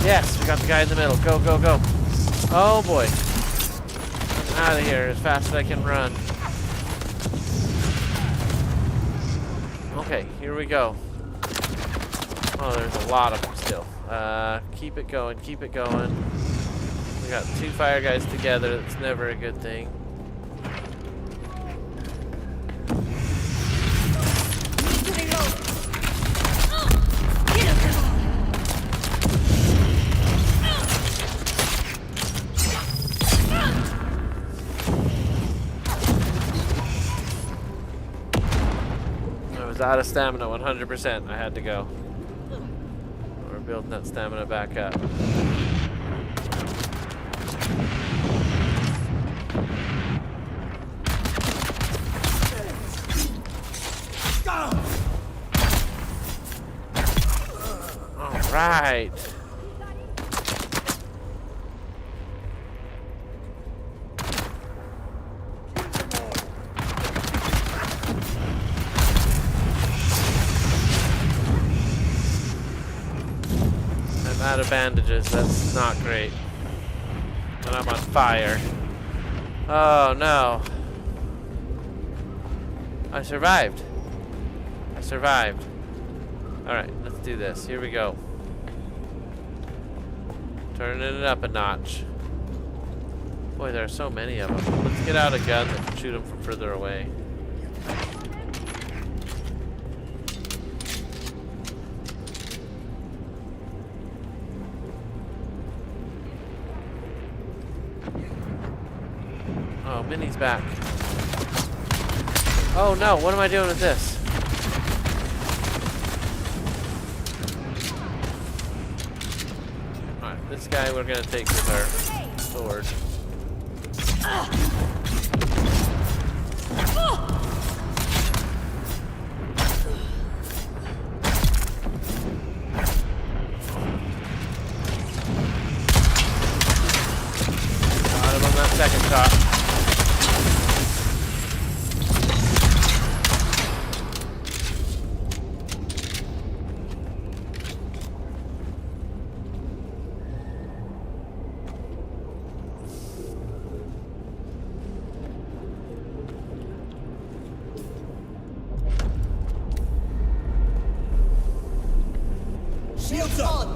Yes, we got the guy in the middle. Go, go, go. Oh boy. I'm out of here as fast as I can run. Okay, here we go. Oh, there's a lot of them still. Keep it going, keep it going. We got two fire guys together. That's never a good thing. Out of stamina 100%. I had to go. We're building that stamina back up. All right. Out of bandages, that's not great. And I'm on fire. Oh no. I survived. I survived. Alright, let's do this. Here we go. Turning it up a notch. Boy, there are so many of them. Let's get out a gun that can shoot them from further away. Oh, Minnie's back. Oh no, what am I doing with this? Alright, this guy we're gonna take with our sword. Got him on that second shot. Shields up!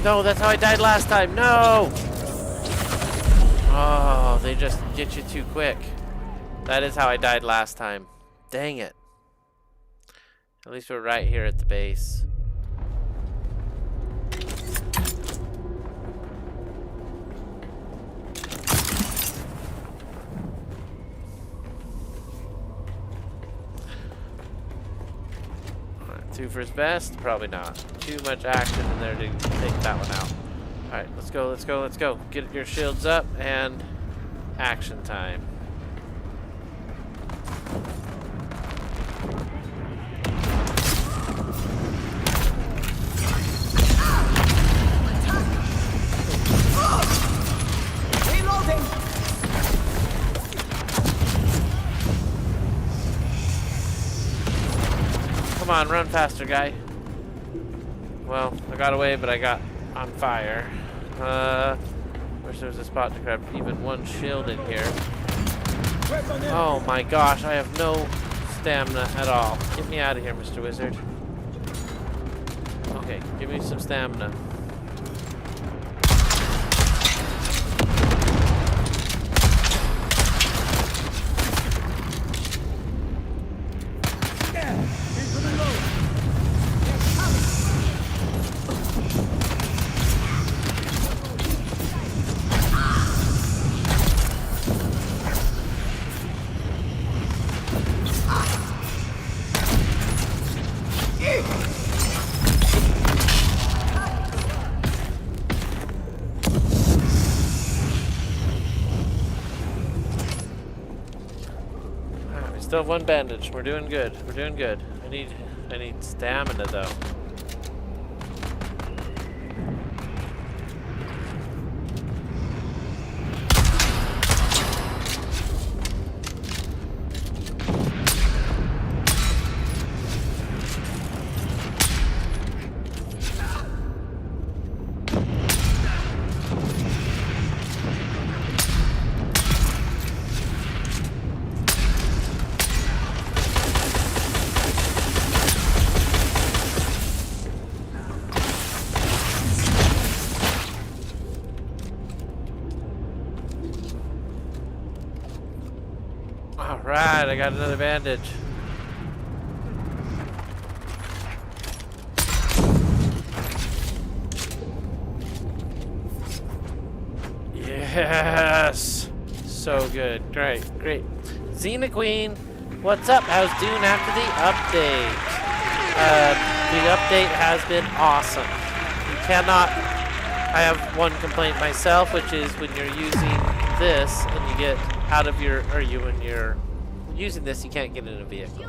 No, that's how I died last time. No! Oh, they just get you too quick. That is how I died last time. Dang it. At least we're right here at the base. Alright, 2 for his best? Probably not. Too much action in there to take that one out. Alright, let's go, let's go, let's go. Get your shields up and action time. Come on, run faster, guy. Well, I got away, but I got on fire. Wish there was a spot to grab even one shield in here. Oh my gosh, I have no stamina at all. Get me out of here, Mr. Wizard. Okay, give me some stamina. Still have 1 bandage. We're doing good. We're doing good. I need stamina though. Alright, I got another bandage. Yes! So good. Great, great. Xena Queen, what's up? How's Dune after the update? The update has been awesome. You cannot... I have one complaint myself, which is when you're using this and you get out of your... or you when you're using this, you can't get in a vehicle.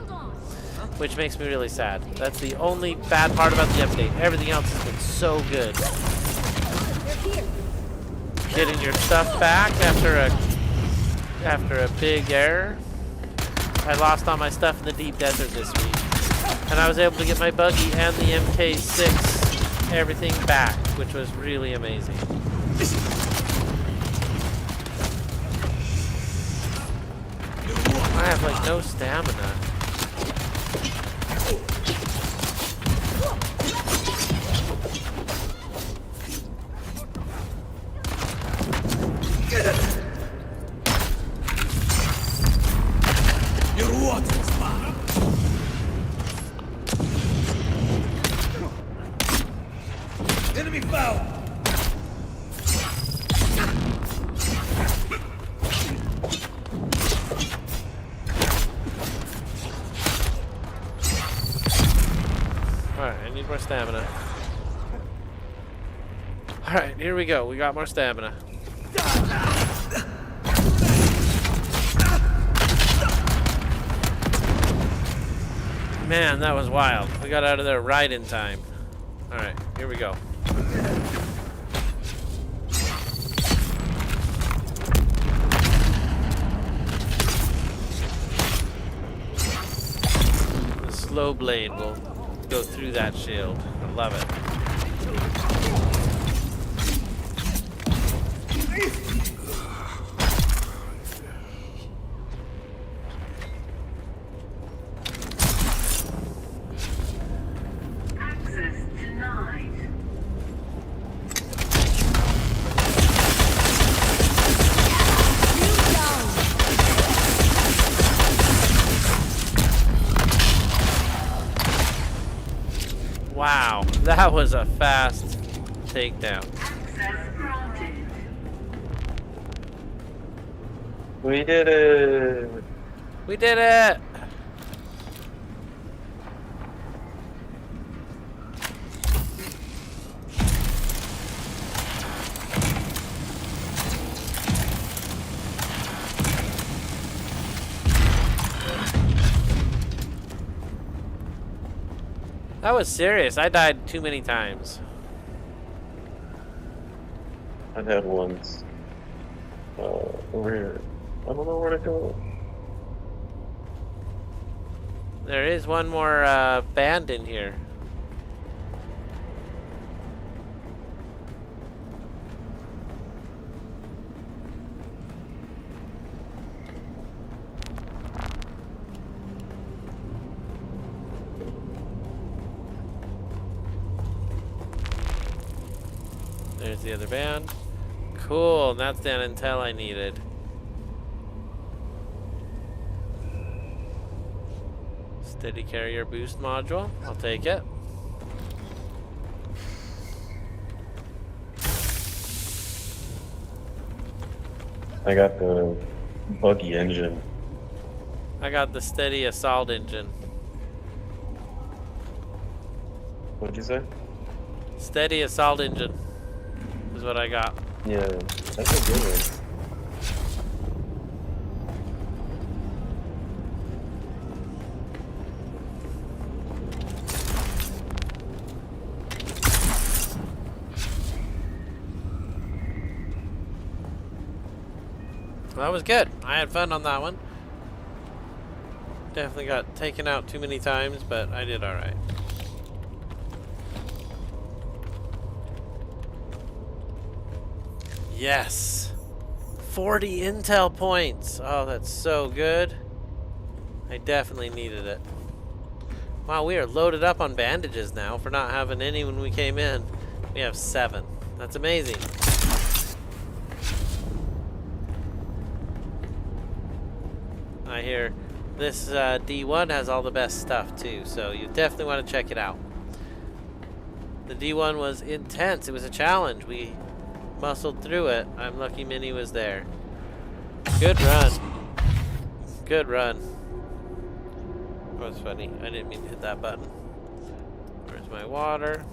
Which makes me really sad. That's the only bad part about the update. Everything else has been so good. Getting your stuff back after a big error. I lost all my stuff in the deep desert this week. And I was able to get my buggy and the MK6 everything back, which was really amazing. I have like no stamina. Enemy found! Alright, I need more stamina. Alright, here we go. We got more stamina. Man, that was wild. We got out of there right in time. Alright, here we go. The slow blade will go through that shield. I love it. Access denied. Wow, that was a fast takedown. Access granted. We did it. We did it! That was serious. I died too many times. I've had ones. Over here. I don't know where to go. There is one more band in here. There's the other band. Cool, and that's the intel I needed. Steady carrier boost module. I'll take it. I got the buggy engine. I got the steady assault engine. What'd you say? Steady assault engine is what I got. Yeah, that's a good one. Well, that was good. I had fun on that one. Definitely got taken out too many times, but I did alright. Yes! 40 intel points! Oh, that's so good. I definitely needed it. Wow, we are loaded up on bandages now for not having any when we came in. We have 7. That's amazing. I hear this D1 has all the best stuff too, so you definitely want to check it out. The D1 was intense. It was a challenge. We muscled through it. I'm lucky Minnie was there. Good run. Good run. That was funny. I didn't mean to hit that button. Where's my water?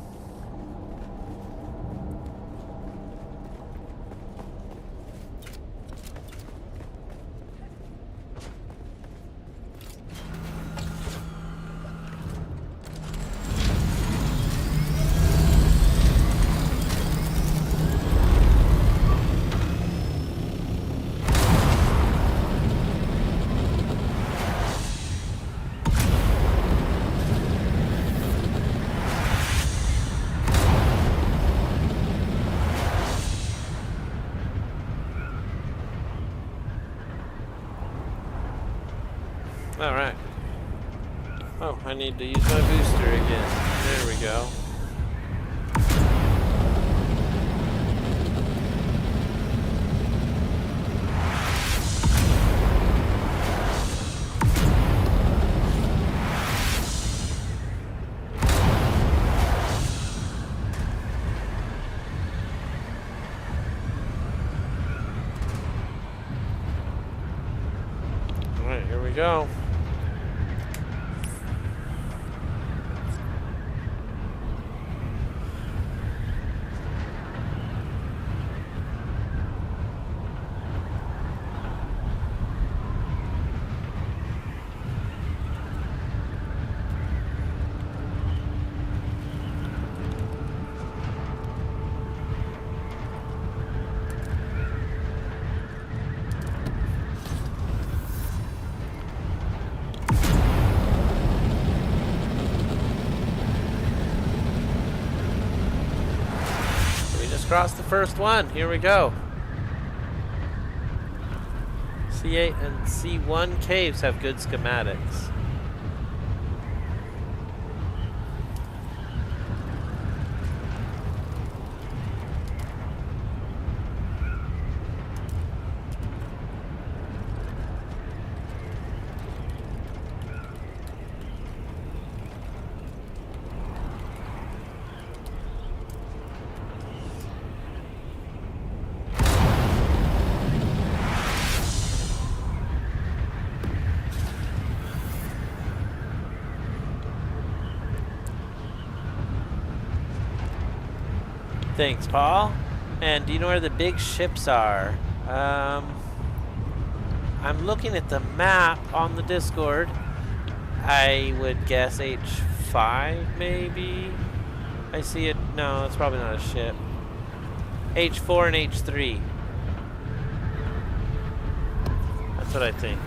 Alright. Oh, I need to use my booster again. There we go. go. Across the first one. Here we go. C8 and C1 caves have good schematics. Thanks, Paul. And do you know where the big ships are? I'm looking at the map on the Discord. I would guess H5, maybe? I see it. No, it's probably not a ship. H4 and H3. That's what I think.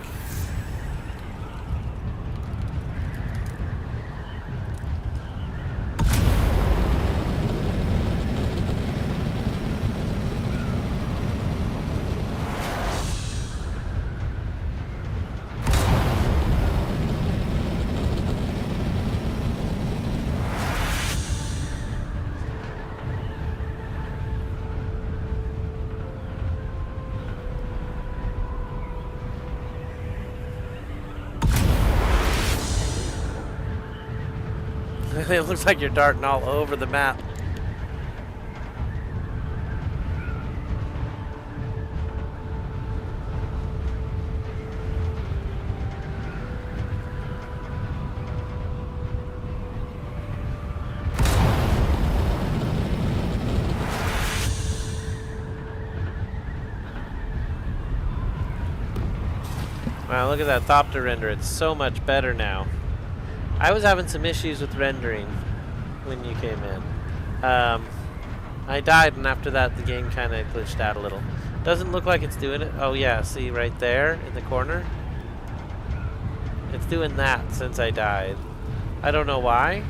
It looks like you're darting all over the map. Wow, look at that Thopter render. It's so much better now. I was having some issues with rendering when you came in. I died, and after that the game kind of glitched out a little. Doesn't look like it's doing it. Oh yeah, see right there in the corner? It's doing that since I died. I don't know why.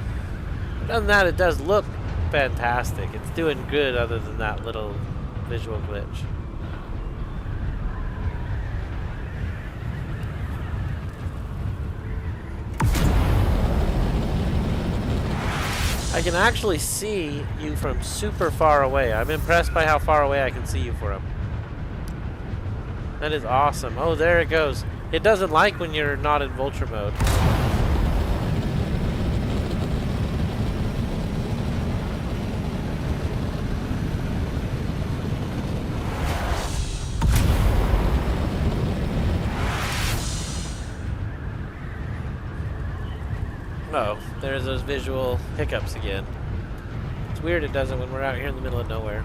Other than that, it does look fantastic. It's doing good other than that little visual glitch. I can actually see you from super far away. I'm impressed by how far away I can see you from. That is awesome. Oh, there it goes. It doesn't like when you're not in vulture mode. Oh, there's those visual hiccups again. It's weird it doesn't when we're out here in the middle of nowhere.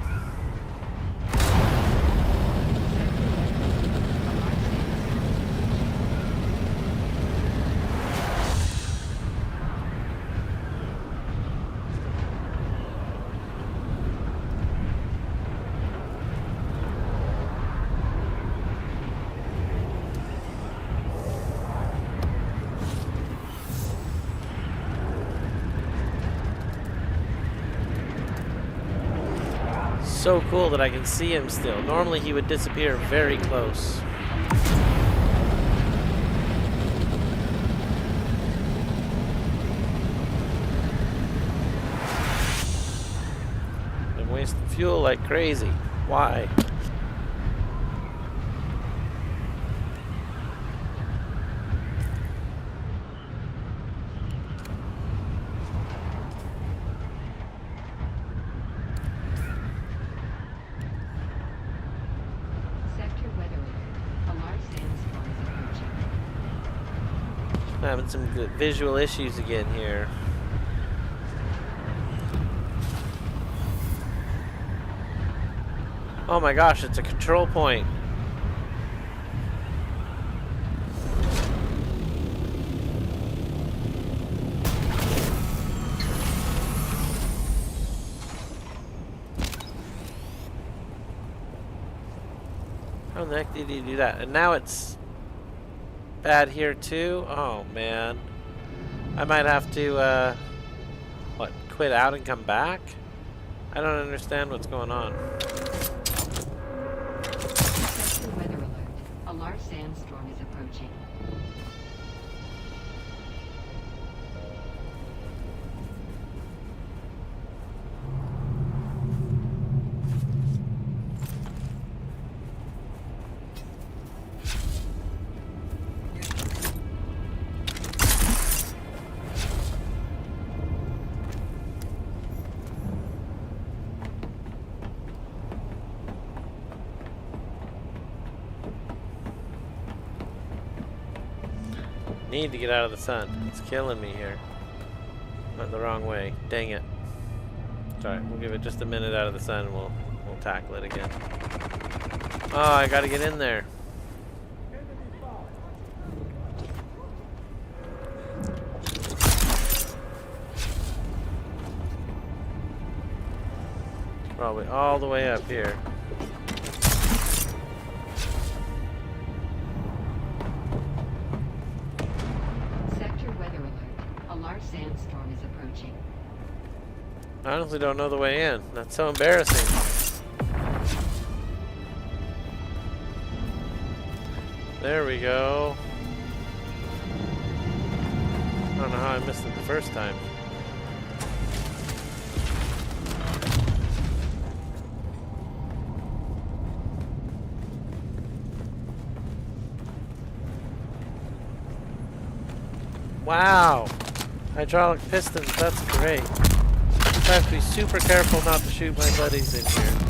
So cool that I can see him still. Normally he would disappear very close. I'm wasting fuel like crazy. Why? Having some good visual issues again here. Oh my gosh, it's a control point. How the heck did he do that? And now it's bad here too? Oh man. I might have to, what, quit out and come back? I don't understand what's going on. Weather alert. A large sandstorm is approaching. Need to get out of the sun. It's killing me here. Went the wrong way. Dang it. It's alright, we'll give it just a minute out of the sun and we'll tackle it again. Oh, I gotta get in there. Probably all the way up here. Sandstorm is approaching. I honestly don't know the way in. That's so embarrassing. There we go. I don't know how I missed it the first time. Wow. Hydraulic pistons, that's great. I have to be super careful not to shoot my buddies in here.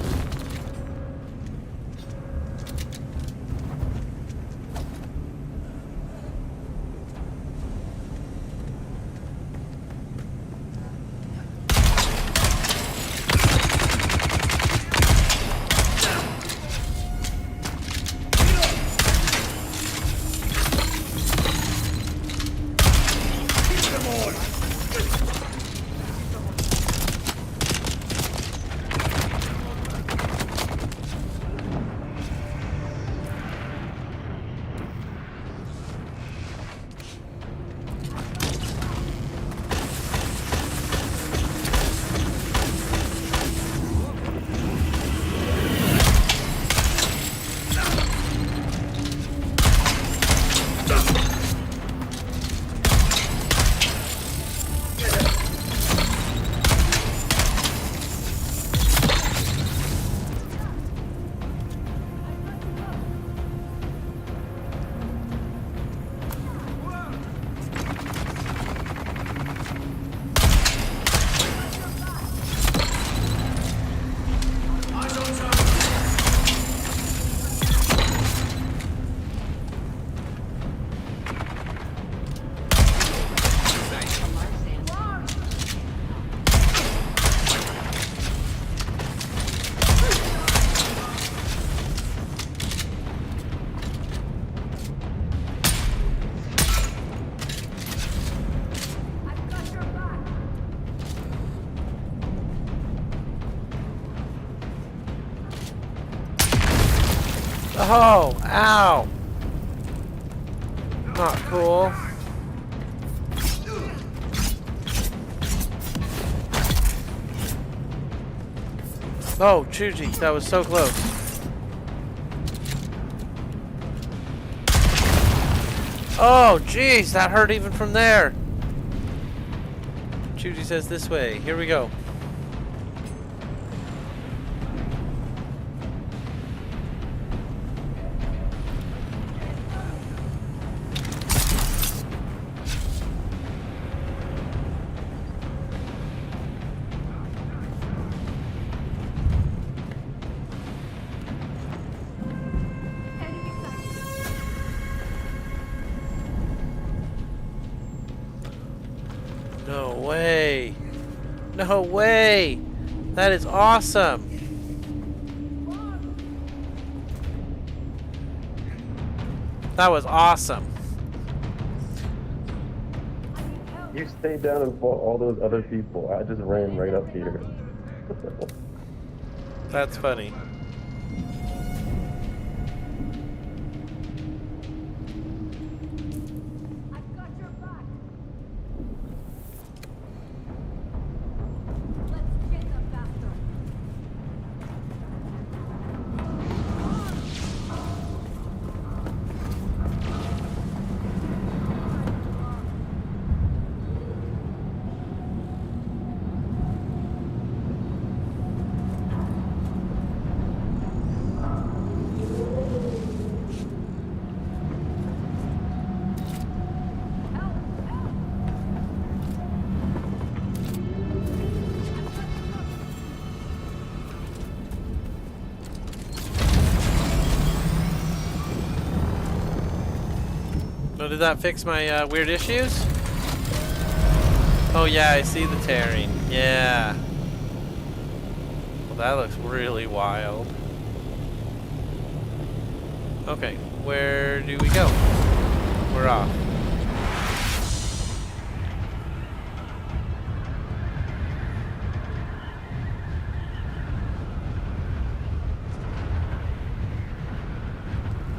Oh, ow. Not cool. Oh, Chuji, that was so close. Oh, jeez, that hurt even from there. Chuji says this way. Here we go. No way! That is awesome! That was awesome. You stayed down and fought all those other people. I just ran right up here. That's funny. So did that fix my weird issues? Oh yeah, I see the tearing. Yeah. Well, that looks really wild. Okay, where do we go? We're off.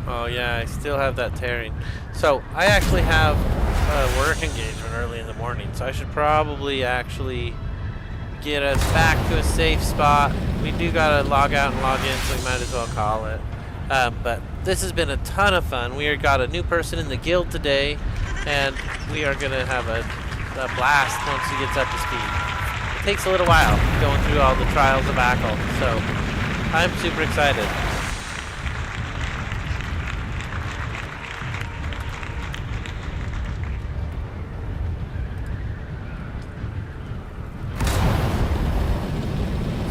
Oh yeah, I still have that tearing. So I actually have a work engagement early in the morning, so I should probably actually get us back to a safe spot. We do gotta log out and log in, so we might as well call it. But this has been a ton of fun. We got a new person in the guild today, and we are gonna have a blast once he gets up to speed. It takes a little while going through all the trials of Ackle, so I'm super excited.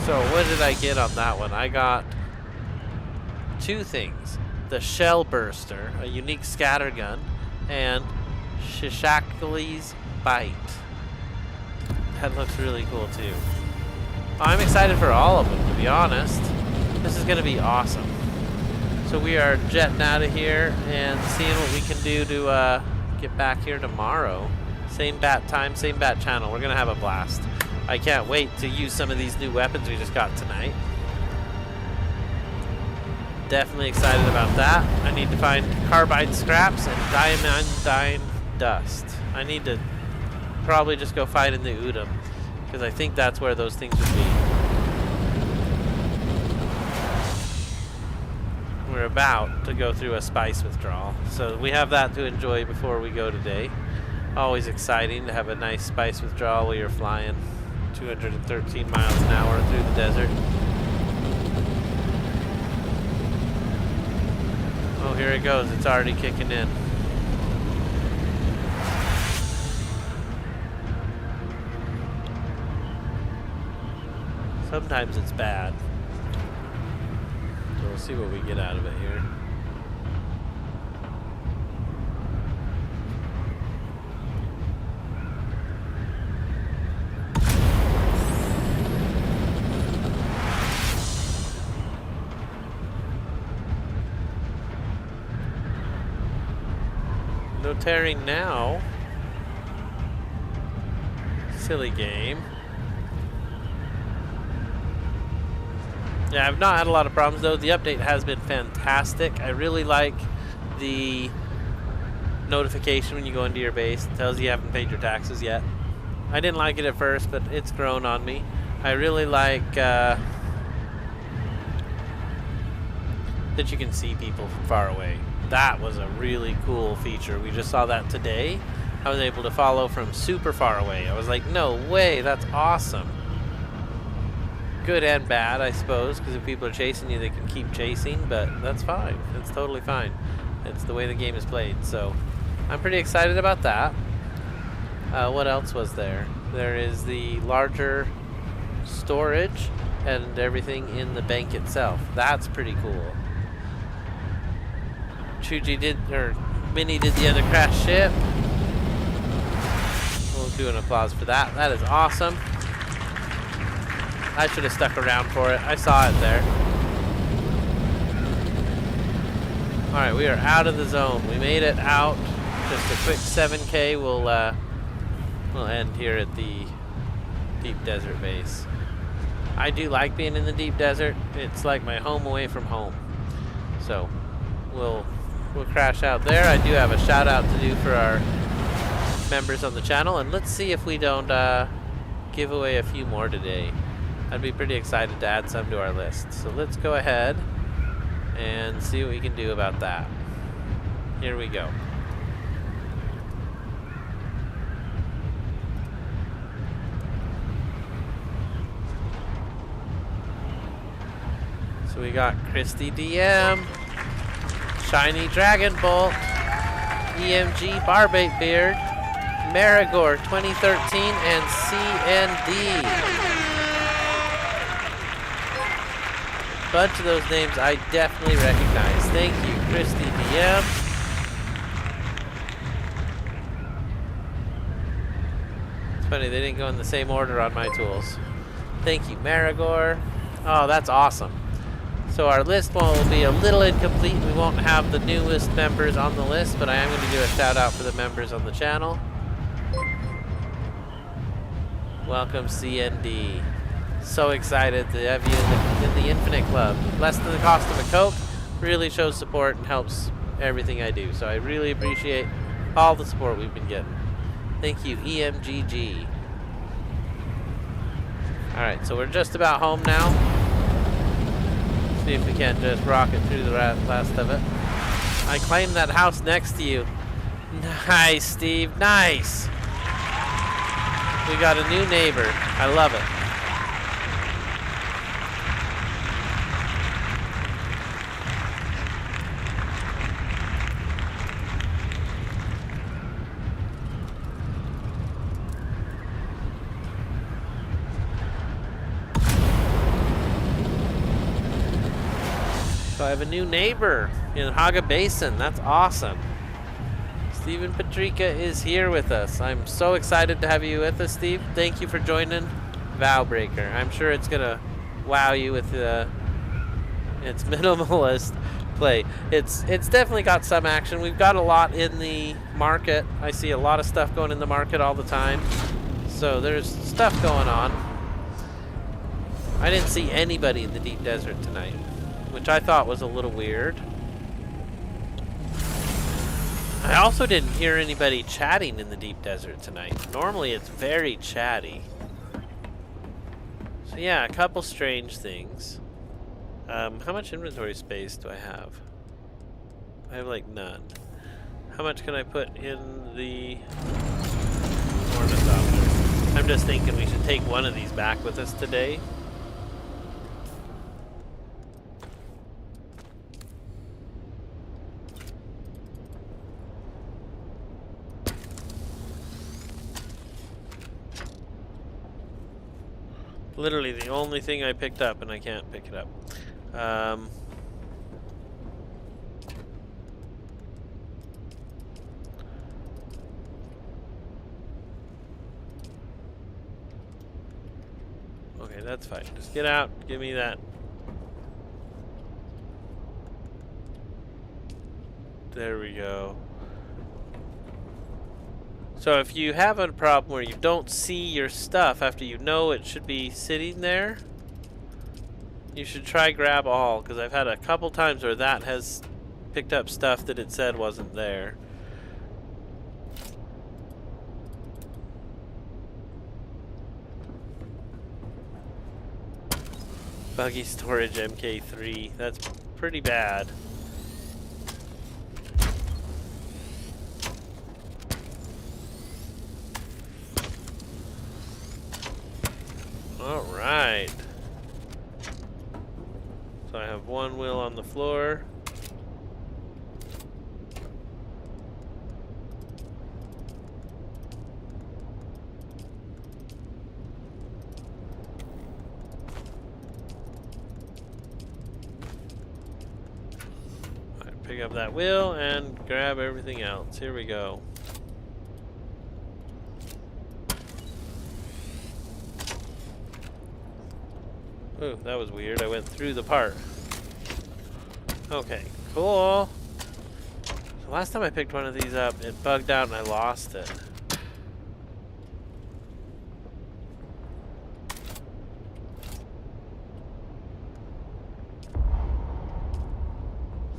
So what did I get on that one? I got two things. The Shell Burster, a unique scatter gun, and Shishakli's Bite. That looks really cool too. I'm excited for all of them, to be honest. This is going to be awesome. So we are jetting out of here and seeing what we can do to get back here tomorrow. Same bat time, same bat channel. We're going to have a blast. I can't wait to use some of these new weapons we just got tonight. Definitely excited about that. I need to find carbide scraps and diamondine dust. I need to probably just go fight in the Udam, because I think that's where those things would be. We're about to go through a spice withdrawal, so we have that to enjoy before we go today. Always exciting to have a nice spice withdrawal while you're flying 213 miles an hour through the desert. Oh, here it goes. It's already kicking in. Sometimes it's bad. So we'll see what we get out of it here. No tearing now. Silly game. Yeah, I've not had a lot of problems though. The update has been fantastic. I really like the notification when you go into your base. It tells you haven't paid your taxes yet. I didn't like it at first, but it's grown on me. I really like that you can see people from far away. That was a really cool feature. We just saw that today. I was able to follow from super far away. I was like, no way, that's awesome. Good and bad, I suppose, because if people are chasing you, they can keep chasing, but that's fine. It's totally fine. It's the way the game is played, so I'm pretty excited about that. What else was there? There is the larger storage and everything in the bank itself. That's pretty cool. Chuji did, or Minnie did the other crash ship. We'll do an applause for that. That is awesome. I should have stuck around for it. I saw it there. Alright, we are out of the zone. We made it out. Just a quick 7K. We'll end here at the deep desert base. I do like being in the deep desert. It's like my home away from home. So we'll crash out there. I do have a shout out to do for our members on the channel, and let's see if we don't give away a few more today. I'd be pretty excited to add some to our list. So let's go ahead and see what we can do about that. Here we go. So we got Christy DM, Shiny Dragon Bolt, EMG Barbate Beard, Marigore 2013, and CND. Bunch of those names I definitely recognize. Thank you, Christy DM. It's funny, they didn't go in the same order on my tools. Thank you, Marigore. Oh, that's awesome. So our list will be a little incomplete. We won't have the newest members on the list, but I am going to do a shout out for the members on the channel. Welcome, CND. So excited to have you in the Infinite Club. Less than the cost of a Coke. Really shows support and helps everything I do. So I really appreciate all the support we've been getting. Thank you, EMGG. Alright, so we're just about home now. See if we can't just rocket through the last of it. I claimed that house next to you. Nice, Steve. Nice. We got a new neighbor. I love it. So I have a new neighbor in Haga Basin. That's awesome. Stephen Patrika is here with us. I'm so excited to have you with us, Steve. Thank you for joining Vowbreaker. I'm sure it's gonna wow you with its minimalist play. It's definitely got some action. We've got a lot in the market. I see a lot of stuff going in the market all the time. So there's stuff going on. I didn't see anybody in the deep desert tonight, which I thought was a little weird. I also didn't hear anybody chatting in the deep desert tonight. Normally it's very chatty. So yeah, a couple strange things. How much inventory space do I have? I have like none. How much can I put in the ornithopter? I'm just thinking we should take one of these back with us today. Literally the only thing I picked up, and I can't pick it up. Okay, that's fine. Just get out. Give me that. There we go. So if you have a problem where you don't see your stuff after you know it should be sitting there, you should try grab all, because I've had a couple times where that has picked up stuff that it said wasn't there. Buggy storage MK3, that's pretty bad. Alright. So I have one wheel on the floor. Alright, pick up that wheel and grab everything else. Here we go. Ooh, that was weird. I went through the part. Okay, cool. So last time I picked one of these up, it bugged out and I lost it.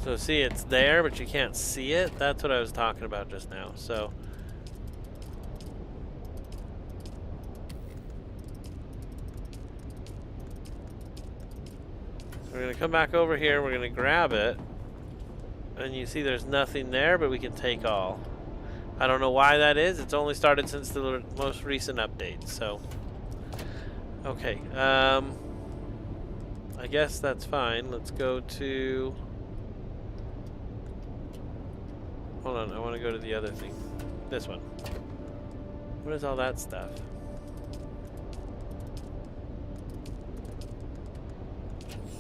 So see, it's there, but you can't see it. That's what I was talking about just now. So we're gonna come back over here, we're gonna grab it, and you see there's nothing there, but we can take all. I don't know why that is. It's only started since the most recent update, so. Okay, I guess that's fine. Let's go to, hold on, I wanna go to the other thing. This one. What is all that stuff?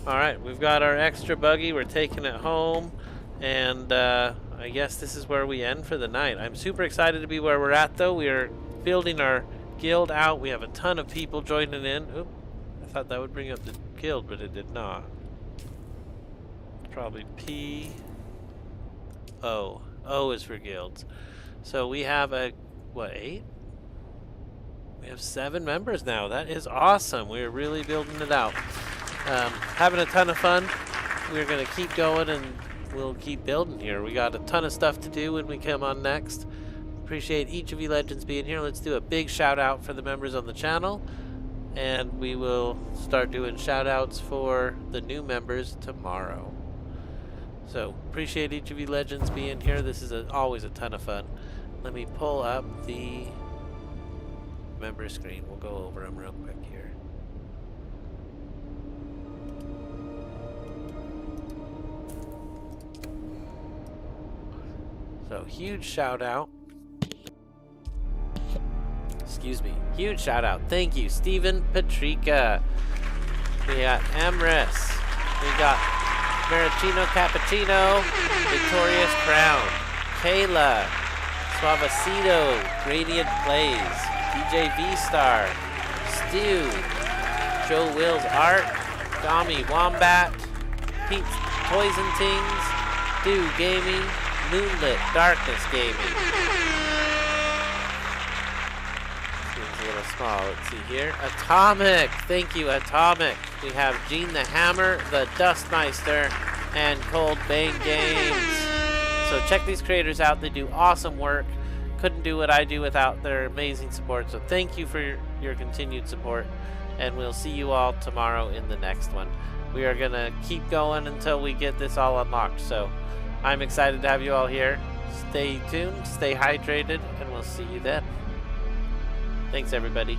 Alright, we've got our extra buggy, we're taking it home, and I guess this is where we end for the night. I'm super excited to be where we're at though. We are building our guild out. We have a ton of people joining in. Oop, I thought that would bring up the guild, but it did not. It's probably P, O. O is for guilds. So we have what, 8? We have 7 members now. That is awesome. We're really building it out. Having a ton of fun. We're going to keep going and we'll keep building here. We got a ton of stuff to do when we come on next. Appreciate each of you legends being here. Let's do a big shout out for the members on the channel. And we will start doing shout outs for the new members tomorrow. So appreciate each of you legends being here. This is always a ton of fun. Let me pull up the member screen. We'll go over them real quick here. So huge shout out. Excuse me. Huge shout out. Thank you, Stephen Patrica. We got Amris. We got Maricino Cappuccino. Victorious Crown. Kayla. Suavecito. Radiant Plays. DJ V-Star. Stu. Joe Wills Art. Dami Wombat. Pete's Toys and Tings. Do Gaming. Moonlit Darkness Gaming. Seems a little small. Let's see here. Atomic. Thank you, Atomic. We have Gene the Hammer, the Dustmeister, and Cold Bane Games. So check these creators out. They do awesome work. Couldn't do what I do without their amazing support. So thank you for your continued support. And we'll see you all tomorrow in the next one. We are going to keep going until we get this all unlocked. So I'm excited to have you all here. Stay tuned, stay hydrated, and we'll see you then. Thanks, everybody.